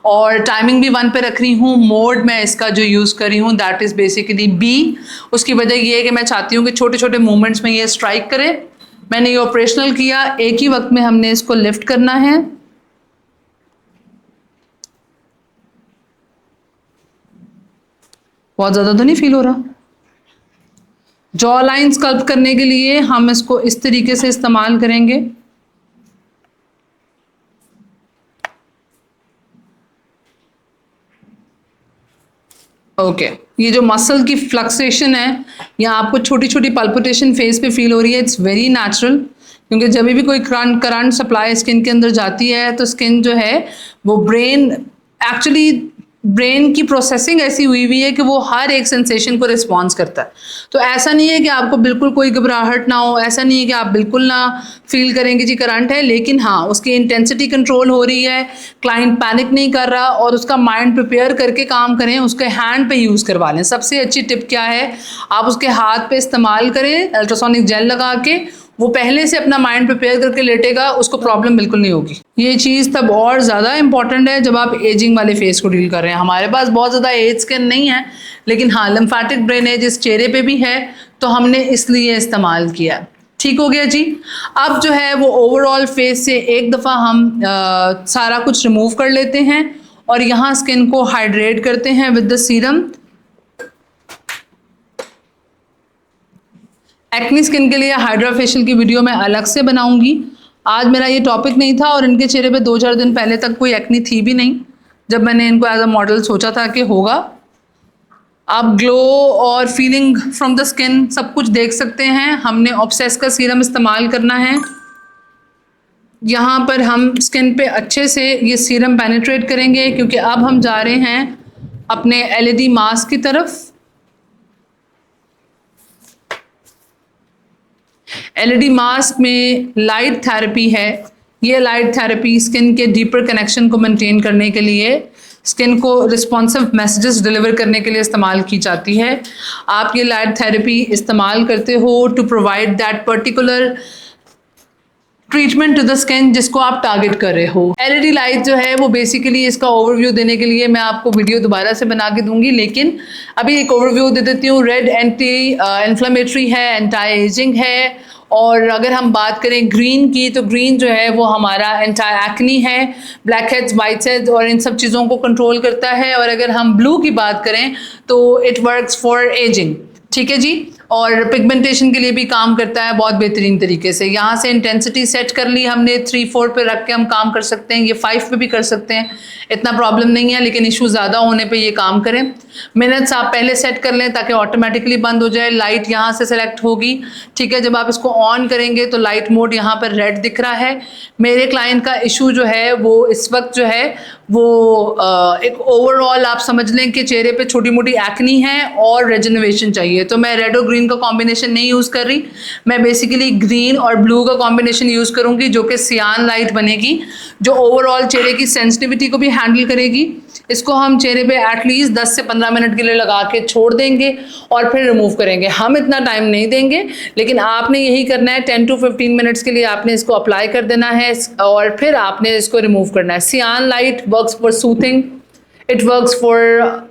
और टाइमिंग भी 1 पे रख रही हूँ। मोड मैं इसका जो यूज़ कर रही हूँ दैट इज़ बेसिकली बी। उसकी वजह ये है कि मैं चाहती हूँ कि छोटे छोटे मूवमेंट्स में ये स्ट्राइक करे। मैंने ये ऑपरेशनल किया, एक ही वक्त में हमने इसको लिफ्ट करना है। बहुत ज़्यादा तो नहीं फील हो रहा। जॉ लाइन स्कल्प करने के लिए हम इसको इस तरीके से इस्तेमाल करेंगे। ओके, ये जो मसल की फ्लक्सेशन है या आपको छोटी छोटी पल्पिटेशन फेस पे फील हो रही है, इट्स वेरी नेचुरल, क्योंकि जब भी कोई करंट सप्लाई स्किन के अंदर जाती है तो स्किन जो है वो ब्रेन की प्रोसेसिंग ऐसी हुई है कि वो हर एक सेंसेशन को रिस्पॉन्स करता है। तो ऐसा नहीं है कि आपको बिल्कुल कोई घबराहट ना हो, ऐसा नहीं है कि आप बिल्कुल ना फील करेंगे जी करंट है, लेकिन हाँ उसकी इंटेंसिटी कंट्रोल हो रही है, क्लाइंट पैनिक नहीं कर रहा, और उसका माइंड प्रिपेयर करके काम करें, उसके हैंड पे यूज़ करवा लें। सबसे अच्छी टिप क्या है, आप उसके हाथ पे इस्तेमाल करें अल्ट्रासोनिक जेल लगा के, वो पहले से अपना माइंड प्रिपेयर करके लेटेगा, उसको प्रॉब्लम बिल्कुल नहीं होगी। ये चीज़ तब और ज़्यादा इंपॉर्टेंट है जब आप एजिंग वाले फेस को डील कर रहे हैं। हमारे पास बहुत ज़्यादा एज स्किन नहीं है, लेकिन हाँ लिम्फेटिक ड्रेनेज इस चेहरे पे भी है, तो हमने इसलिए इस्तेमाल किया। ठीक हो गया जी। अब जो है वो ओवरऑल फेस से एक दफ़ा हम सारा कुछ रिमूव कर लेते हैं और यहाँ स्किन को हाइड्रेट करते हैं with the serum. Acne skin के लिए हाइड्रा फेशियल की वीडियो मैं अलग से बनाऊंगी। आज मेरा ये टॉपिक नहीं था और इनके चेहरे पे 2-4 दिन पहले तक कोई एक्ने थी भी नहीं जब मैंने इनको एज अ मॉडल सोचा था कि होगा। आप ग्लो और फीलिंग फ्रॉम द स्किन सब कुछ देख सकते हैं। हमने ऑब्सेस का सीरम इस्तेमाल करना है। यहाँ पर हम स्किन पे अच्छे से ये सीरम पेनिट्रेट करेंगे क्योंकि अब हम जा रहे हैं अपने LED मास्क की तरफ। LED मास्क में लाइट थेरेपी है। ये लाइट थेरेपी स्किन के डीपर कनेक्शन को मेंटेन करने के लिए, स्किन को रिस्पॉन्सिव मैसेजेस डिलीवर करने के लिए इस्तेमाल की जाती है। आप ये लाइट थेरेपी इस्तेमाल करते हो to provide that particular treatment to the skin जिसको आप टारगेट कर रहे हो। LED लाइट जो है वो बेसिकली इसका ओवरव्यू देने के लिए मैं आपको वीडियो दोबारा से बना के दूंगी, लेकिन अभी एक ओवरव्यू दे देती हूँ। रेड एंटी इन्फ्लेमेटरी है, एंटी एजिंग है, और अगर हम बात करें ग्रीन की तो ग्रीन जो है वो हमारा एंटी एक्ने है, ब्लैक हेड्स, वाइट हेड्स और इन सब चीज़ों को कंट्रोल करता है। और अगर हम ब्लू की बात करें तो इट वर्क्स फॉर एजिंग। ठीक है जी। और पिगमेंटेशन के लिए भी काम करता है बहुत बेहतरीन तरीके से। यहाँ से इंटेंसिटी सेट कर ली हमने, 3-4 पे रख के हम काम कर सकते हैं। ये 5 पे भी कर सकते हैं, इतना प्रॉब्लम नहीं है, लेकिन इशू ज़्यादा होने पे ये काम करें। मिनट्स आप पहले सेट कर लें ताकि ऑटोमेटिकली बंद हो जाए। लाइट यहाँ से सेलेक्ट होगी। ठीक है, जब आप इसको ऑन करेंगे तो लाइट मोड यहाँ पर रेड दिख रहा है। मेरे क्लाइंट का इशू जो है वो इस वक्त जो है वो एक ओवरऑल आप समझ लें कि चेहरे पे छोटी मोटी एक्नी है और रेजनोवेशन चाहिए। तो मैं रेड और ग्रीन का कॉम्बिनेशन नहीं यूज़ कर रही, मैं बेसिकली ग्रीन और ब्लू का कॉम्बिनेशन यूज़ करूँगी जो कि सियान लाइट बनेगी, जो ओवरऑल चेहरे की सेंसिटिविटी को भी हैंडल करेगी। इसको हम चेहरे पे एटलीस्ट 10 से 15 मिनट के लिए लगा के छोड़ देंगे और फिर रिमूव करेंगे। हम इतना टाइम नहीं देंगे, लेकिन आपने यही करना है। 10 to 15 मिनट्स के लिए आपने इसको अप्लाई कर देना है और फिर आपने इसको रिमूव करना है। सियान light works for soothing, it works for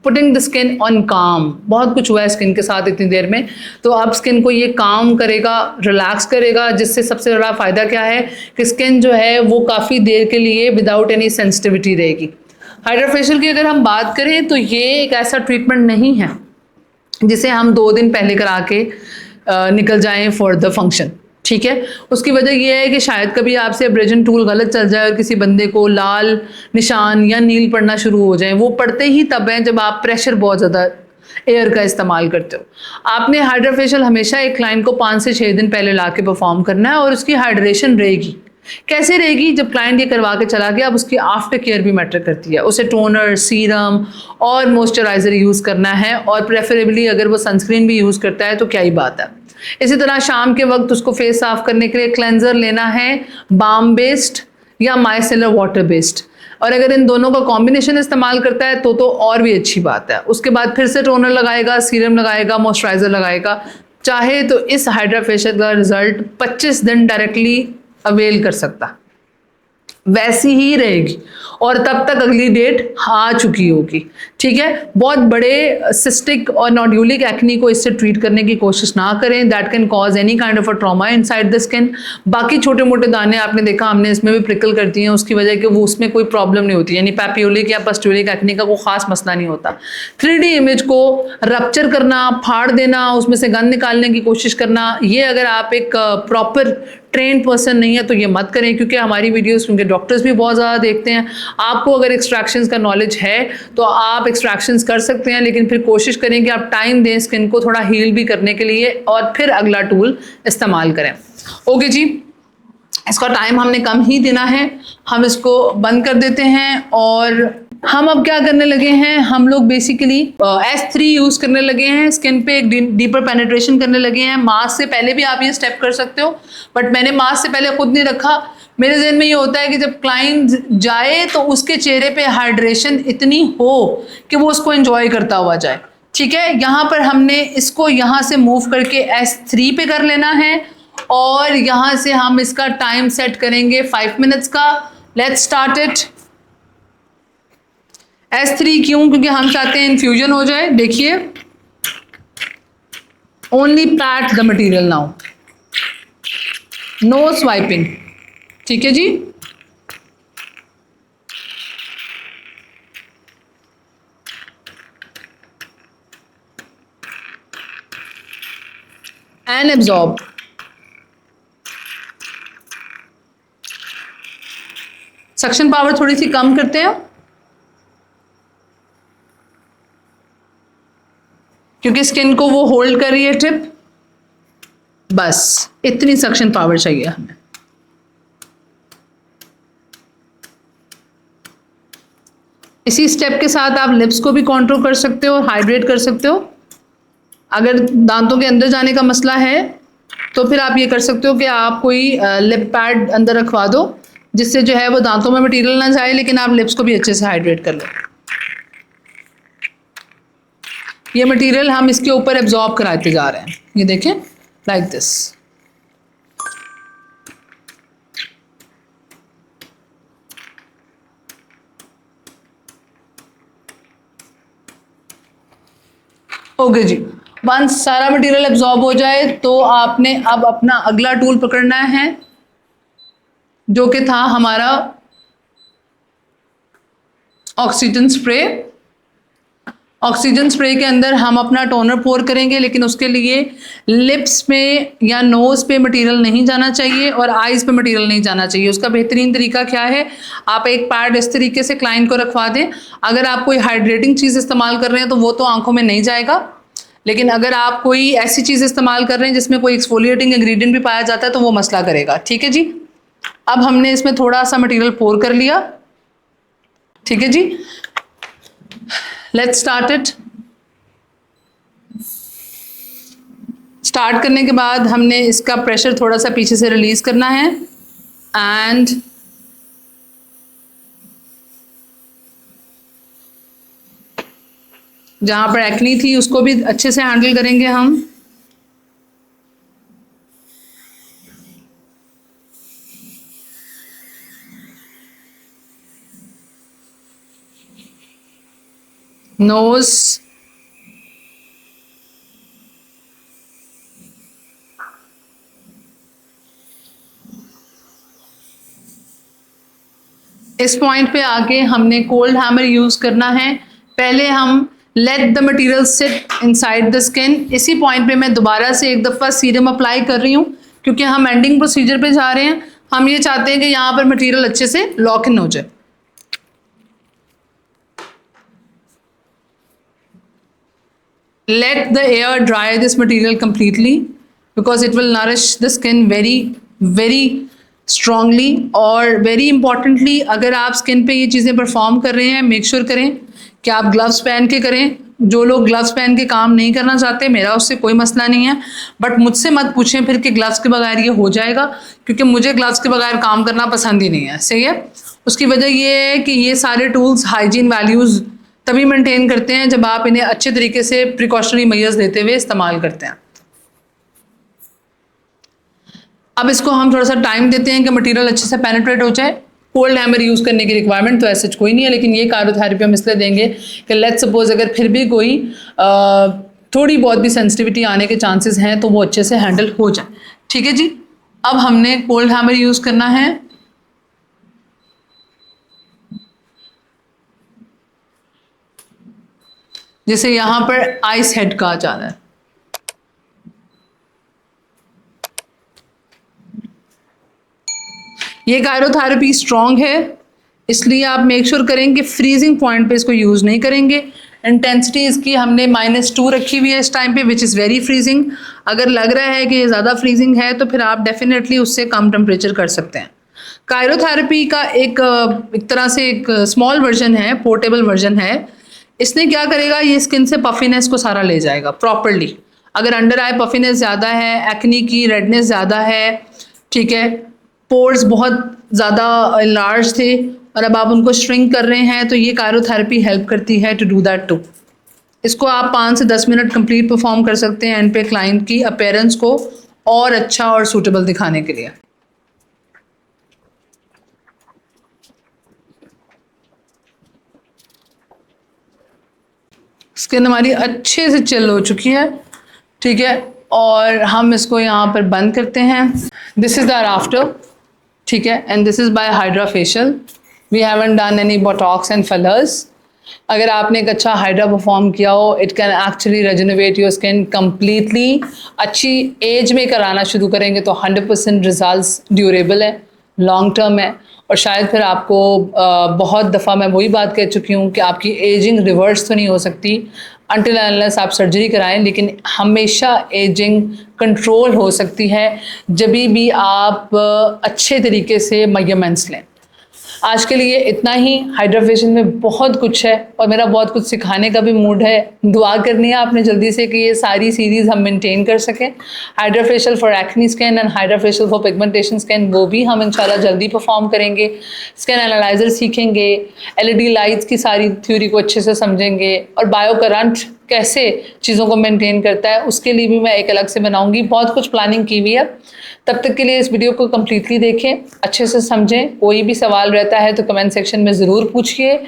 putting the skin on काम। बहुत कुछ हुआ है स्किन के साथ इतनी देर में, तो अब स्किन को ये काम करेगा, रिलैक्स करेगा, जिससे सबसे बड़ा फ़ायदा क्या है कि स्किन जो है वो काफ़ी देर के लिए विदाउट एनी सेंसिटिविटी रहेगी। हाइड्रा फेशियल की अगर हम बात करें तो ये एक ऐसा ट्रीटमेंट नहीं है जिसे हम 2 दिन पहले करा के निकल जाएं फॉर द फंक्शन। ठीक है, उसकी वजह यह है कि शायद कभी आपसे एब्रेजन टूल गलत चल जाए और किसी बंदे को लाल निशान या नील पड़ना शुरू हो जाए। वो पड़ते ही तब हैं जब आप प्रेशर बहुत ज़्यादा एयर का इस्तेमाल करते हो। आपने हाइड्रा फेशियल हमेशा एक क्लाइंट को 5 से 6 दिन पहले ला के परफॉर्म करना है और उसकी हाइड्रेशन रहेगी। कैसे रहेगी? जब क्लाइंट ये करवा के चला गया, अब उसकी आफ्टर केयर भी मैटर करती है। उसे टोनर, सीरम और मॉइस्चराइज़र यूज़ करना है, और प्रेफरेबली अगर वो सनस्क्रीन भी यूज़ करता है तो क्या ही बात है। इसी तरह शाम के वक्त उसको फेस साफ करने के लिए क्लेंजर लेना है, बाम बेस्ड या माइसेलर वाटर बेस्ड, और अगर इन दोनों का कॉम्बिनेशन इस्तेमाल करता है तो और भी अच्छी बात है। उसके बाद फिर से टोनर लगाएगा, सीरम लगाएगा, मॉइस्चराइज़र लगाएगा। चाहे तो इस हाइड्रा फेशियल का रिजल्ट 25 दिन डायरेक्टली अवेल कर सकता, वैसी ही रहेगी, और तब तक अगली डेट आ चुकी होगी। ठीक है, बहुत बड़े सिस्टिक और नोड्यूलिक एक्नी को इससे ट्रीट करने की कोशिश ना करें। That can cause any kind of a trauma inside the skin. बाकी छोटे मोटे दाने आपने देखा हमने इसमें भी प्रिकल कर दिए हैं, उसकी वजह कि वो उसमें कोई प्रॉब्लम नहीं होती, यानी पैपियोलिक या पस्ट्यूलिक एक्नी का कोई खास मसला नहीं होता। 3D इमेज को रप्चर करना, फाड़ देना, उसमें से गंद निकालने की कोशिश करना, ये अगर आप एक प्रॉपर ट्रेंड पर्सन नहीं है तो ये मत करें, क्योंकि हमारी वीडियोस क्योंकि डॉक्टर्स भी बहुत ज़्यादा देखते हैं। आपको अगर एक्सट्रैक्शंस का नॉलेज है तो आप एक्सट्रैक्शंस कर सकते हैं, लेकिन फिर कोशिश करें कि आप टाइम दें स्किन को थोड़ा हील भी करने के लिए, और फिर अगला टूल इस्तेमाल करें। ओके जी, इसका टाइम हमने कम ही देना है, हम इसको बंद कर देते हैं। और हम अब क्या करने लगे हैं, हम लोग बेसिकली S3 यूज़ करने लगे हैं, स्किन पे एक डीपर पेनिट्रेशन करने लगे हैं। मास्क से पहले भी आप ये स्टेप कर सकते हो, बट मैंने मास्क से पहले खुद नहीं रखा। मेरे जहन में ये होता है कि जब क्लाइंट जाए तो उसके चेहरे पे हाइड्रेशन इतनी हो कि वो उसको एंजॉय करता हुआ जाए। ठीक है, यहाँ पर हमने इसको यहाँ से मूव करके S3 पे कर लेना है, और यहाँ से हम इसका टाइम सेट करेंगे 5 मिनट्स का। Let's start it. S3 क्यों? क्योंकि हम चाहते हैं इन्फ्यूजन हो जाए। देखिए, only pat the material now, no swiping. ठीक है जी। And absorb. सक्शन पावर थोड़ी सी कम करते हैं क्योंकि स्किन को वो होल्ड कर रही है टिप। बस इतनी सक्शन पावर चाहिए हमें। इसी स्टेप के साथ आप लिप्स को भी कंट्रोल कर सकते हो, हाइड्रेट कर सकते हो। अगर दांतों के अंदर जाने का मसला है तो फिर आप ये कर सकते हो कि आप कोई लिप पैड अंदर रखवा दो, जिससे जो है वो दांतों में मटेरियल ना जाए, लेकिन आप लिप्स को भी अच्छे से हाइड्रेट कर लो। ये मटेरियल हम इसके ऊपर एब्जॉर्ब कराते जा रहे हैं। ये देखें, लाइक दिस। ओके जी। वंस सारा मटेरियल एब्जॉर्ब हो जाए तो आपने अब अपना अगला टूल पकड़ना है, जो कि था हमारा ऑक्सीजन स्प्रे। ऑक्सीजन स्प्रे के अंदर हम अपना टोनर पोर करेंगे, लेकिन उसके लिए लिप्स में या नोज़ पे मटेरियल नहीं जाना चाहिए और आइज़ पे मटेरियल नहीं जाना चाहिए। उसका बेहतरीन तरीका क्या है, आप एक पैड इस तरीके से क्लाइंट को रखवा दें। अगर आप कोई हाइड्रेटिंग चीज़ इस्तेमाल कर रहे हैं तो वो तो आंखों में नहीं जाएगा, लेकिन अगर आप कोई ऐसी चीज़ इस्तेमाल कर रहे हैं जिसमें कोई एक्सफोलिएटिंग इंग्रेडिएंट भी पाया जाता है तो वो मसला करेगा। ठीक है जी। अब हमने इसमें थोड़ा सा मटेरियल पोर कर लिया। ठीक है जी। Let's start it. स्टार्ट करने के बाद हमने इसका प्रेशर थोड़ा सा पीछे से रिलीज करना है एंड जहां पर एक्नी थी उसको भी अच्छे से हैंडल करेंगे हम। नोज, इस पॉइंट पे आके हमने कोल्ड हैमर यूज करना है। पहले हम let the material sit inside the skin. इसी पॉइंट पे मैं दोबारा से एक दफ़ा सीरम अप्लाई कर रही हूँ क्योंकि हम एंडिंग प्रोसीजर पे जा रहे हैं। हम ये चाहते हैं कि यहाँ पर मटेरियल अच्छे से लॉक इन हो जाए। Let the air dry this material completely because it will nourish the skin very strongly। और very importantly, अगर आप स्किन पे ये चीज़ें परफॉर्म कर रहे हैं, मेक श्योर करें कि आप ग्लव्स पहन के करें। जो लोग ग्लव्स पहन के काम नहीं करना चाहते, मेरा उससे कोई मसला नहीं है, बट मुझसे मत पूछें फिर कि ग्लव्स के बगैर ये हो जाएगा, क्योंकि मुझे ग्लव्स के बगैर काम करना पसंद ही नहीं है। सही है। उसकी वजह ये है कि ये सारे टूल्स हाइजीन वैल्यूज़ तभी मेंटेन करते हैं जब आप इन्हें अच्छे तरीके से प्रिकॉशनरी मेजर्स लेते हुए इस्तेमाल करते हैं। अब इसको हम थोड़ा सा टाइम देते हैं कि मटेरियल अच्छे से पेनिट्रेट हो जाए। कोल्ड हैमर यूज़ करने की रिक्वायरमेंट तो ऐसे कोई नहीं है, लेकिन ये कायरोथेरेपी हम इसलिए देंगे कि लेट्स सपोज अगर फिर भी कोई थोड़ी बहुत भी सेंसिटिविटी आने के चांसेस हैं तो वो अच्छे से हैंडल हो जाए। ठीक है जी। अब हमने कोल्ड हैमर यूज़ करना है। जैसे यहाँ पर आइस हेड कहा जा रहा है। ये कायरोथेरेपी स्ट्रॉन्ग है, इसलिए आप मेक श्योर करें कि फ्रीजिंग पॉइंट पे इसको यूज़ नहीं करेंगे। इंटेंसिटी इसकी हमने -2 रखी हुई है इस टाइम पे, विच इज़ वेरी फ्रीजिंग। अगर लग रहा है कि ये ज़्यादा फ्रीजिंग है तो फिर आप डेफिनेटली उससे कम टेम्परेचर कर सकते हैं। कायरोथेरेपी का एक तरह से एक स्मॉल वर्जन है, पोर्टेबल वर्जन है। इसने क्या करेगा, ये स्किन से पफीनेस को सारा ले जाएगा प्रॉपरली। अगर अंडर आई पफीनेस ज़्यादा है, एक्नी की रेडनेस ज़्यादा है, ठीक है, पोर्स बहुत ज़्यादा लार्ज थे और अब आप उनको श्रिंक कर रहे हैं, तो ये कायरोथेरेपी हेल्प करती है टू डू दैट टू। इसको आप 5 से 10 मिनट कंप्लीट परफॉर्म कर सकते हैं एंड पे क्लाइंट की अपीयरेंस को और अच्छा और सूटेबल दिखाने के लिए। स्किन हमारी अच्छे से चिल हो चुकी है, ठीक है, और हम इसको यहाँ पर बंद करते हैं। दिस इज़ द आफ्टर, ठीक है, and this is by hydra facial. We haven't done any botox and fillers. अगर आपने एक अच्छा हाइड्रा परफॉर्म किया हो, it can actually rejuvenate your skin completely. अच्छी एज में कराना शुरू करेंगे तो 100% रिजल्ट्स ड्यूरेबल है, लॉन्ग टर्म है, और शायद फिर आपको बहुत दफ़ा मैं वही बात कह चुकी हूँ कि आपकी एजिंग रिवर्स तो नहीं हो सकती अनटिल अनलेस आप सर्जरी कराएं, लेकिन हमेशा एजिंग कंट्रोल हो सकती है जब भी आप अच्छे तरीके से मेजरमेंट्स लें। आज के लिए इतना ही। हाइड्रा फेशियल में बहुत कुछ है और मेरा बहुत कुछ सिखाने का भी मूड है। दुआ करनी है आपने जल्दी से कि ये सारी सीरीज़ हम मेंटेन कर सकें। Hydra facial for acne skin and hydra facial for pigmentation skin, वो भी हम इंशाल्लाह जल्दी परफॉर्म करेंगे। स्किन एनालाइजर सीखेंगे, एलईडी लाइट्स की सारी थ्योरी को अच्छे से समझेंगे, और बायो करंट कैसे चीज़ों को मेंटेन करता है उसके लिए भी मैं एक अलग से बनाऊंगी। बहुत कुछ प्लानिंग की हुई है। तब तक के लिए इस वीडियो को कम्प्लीटली देखें, अच्छे से समझें। कोई भी सवाल रहता है तो कमेंट सेक्शन में ज़रूर पूछिए।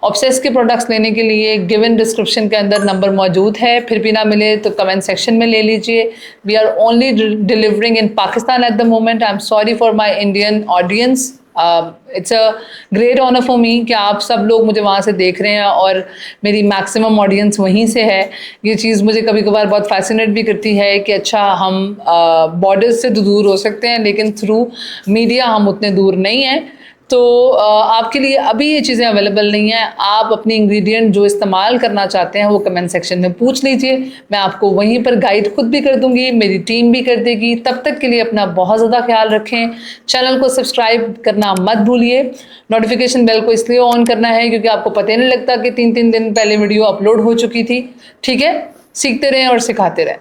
ऑब्सेस के प्रोडक्ट्स लेने के लिए गिवन डिस्क्रिप्शन के अंदर नंबर मौजूद है, फिर भी ना मिले तो कमेंट सेक्शन में ले लीजिए। We are only delivering in Pakistan at the moment. I am sorry for my Indian audience. It's a great honour for me कि आप सब लोग मुझे वहाँ से देख रहे हैं और मेरी मैक्सिमम ऑडियंस वहीं से है। ये चीज़ मुझे कभी कभार बहुत फैसिनेट भी करती है कि अच्छा हम बॉर्डर्स से तो दूर हो सकते हैं लेकिन थ्रू मीडिया हम उतने दूर नहीं हैं। तो आपके लिए अभी ये चीज़ें अवेलेबल नहीं हैं। आप अपनी इंग्रेडिएंट जो इस्तेमाल करना चाहते हैं वो कमेंट सेक्शन में पूछ लीजिए, मैं आपको वहीं पर गाइड खुद भी कर दूंगी, मेरी टीम भी कर देगी। तब तक के लिए अपना बहुत ज़्यादा ख्याल रखें। चैनल को सब्सक्राइब करना मत भूलिए। नोटिफिकेशन बेल को इसलिए ऑन करना है क्योंकि आपको पता ही नहीं लगता कि 3-3 दिन पहले वीडियो अपलोड हो चुकी थी। ठीक है, सीखते रहें और सिखाते रहें।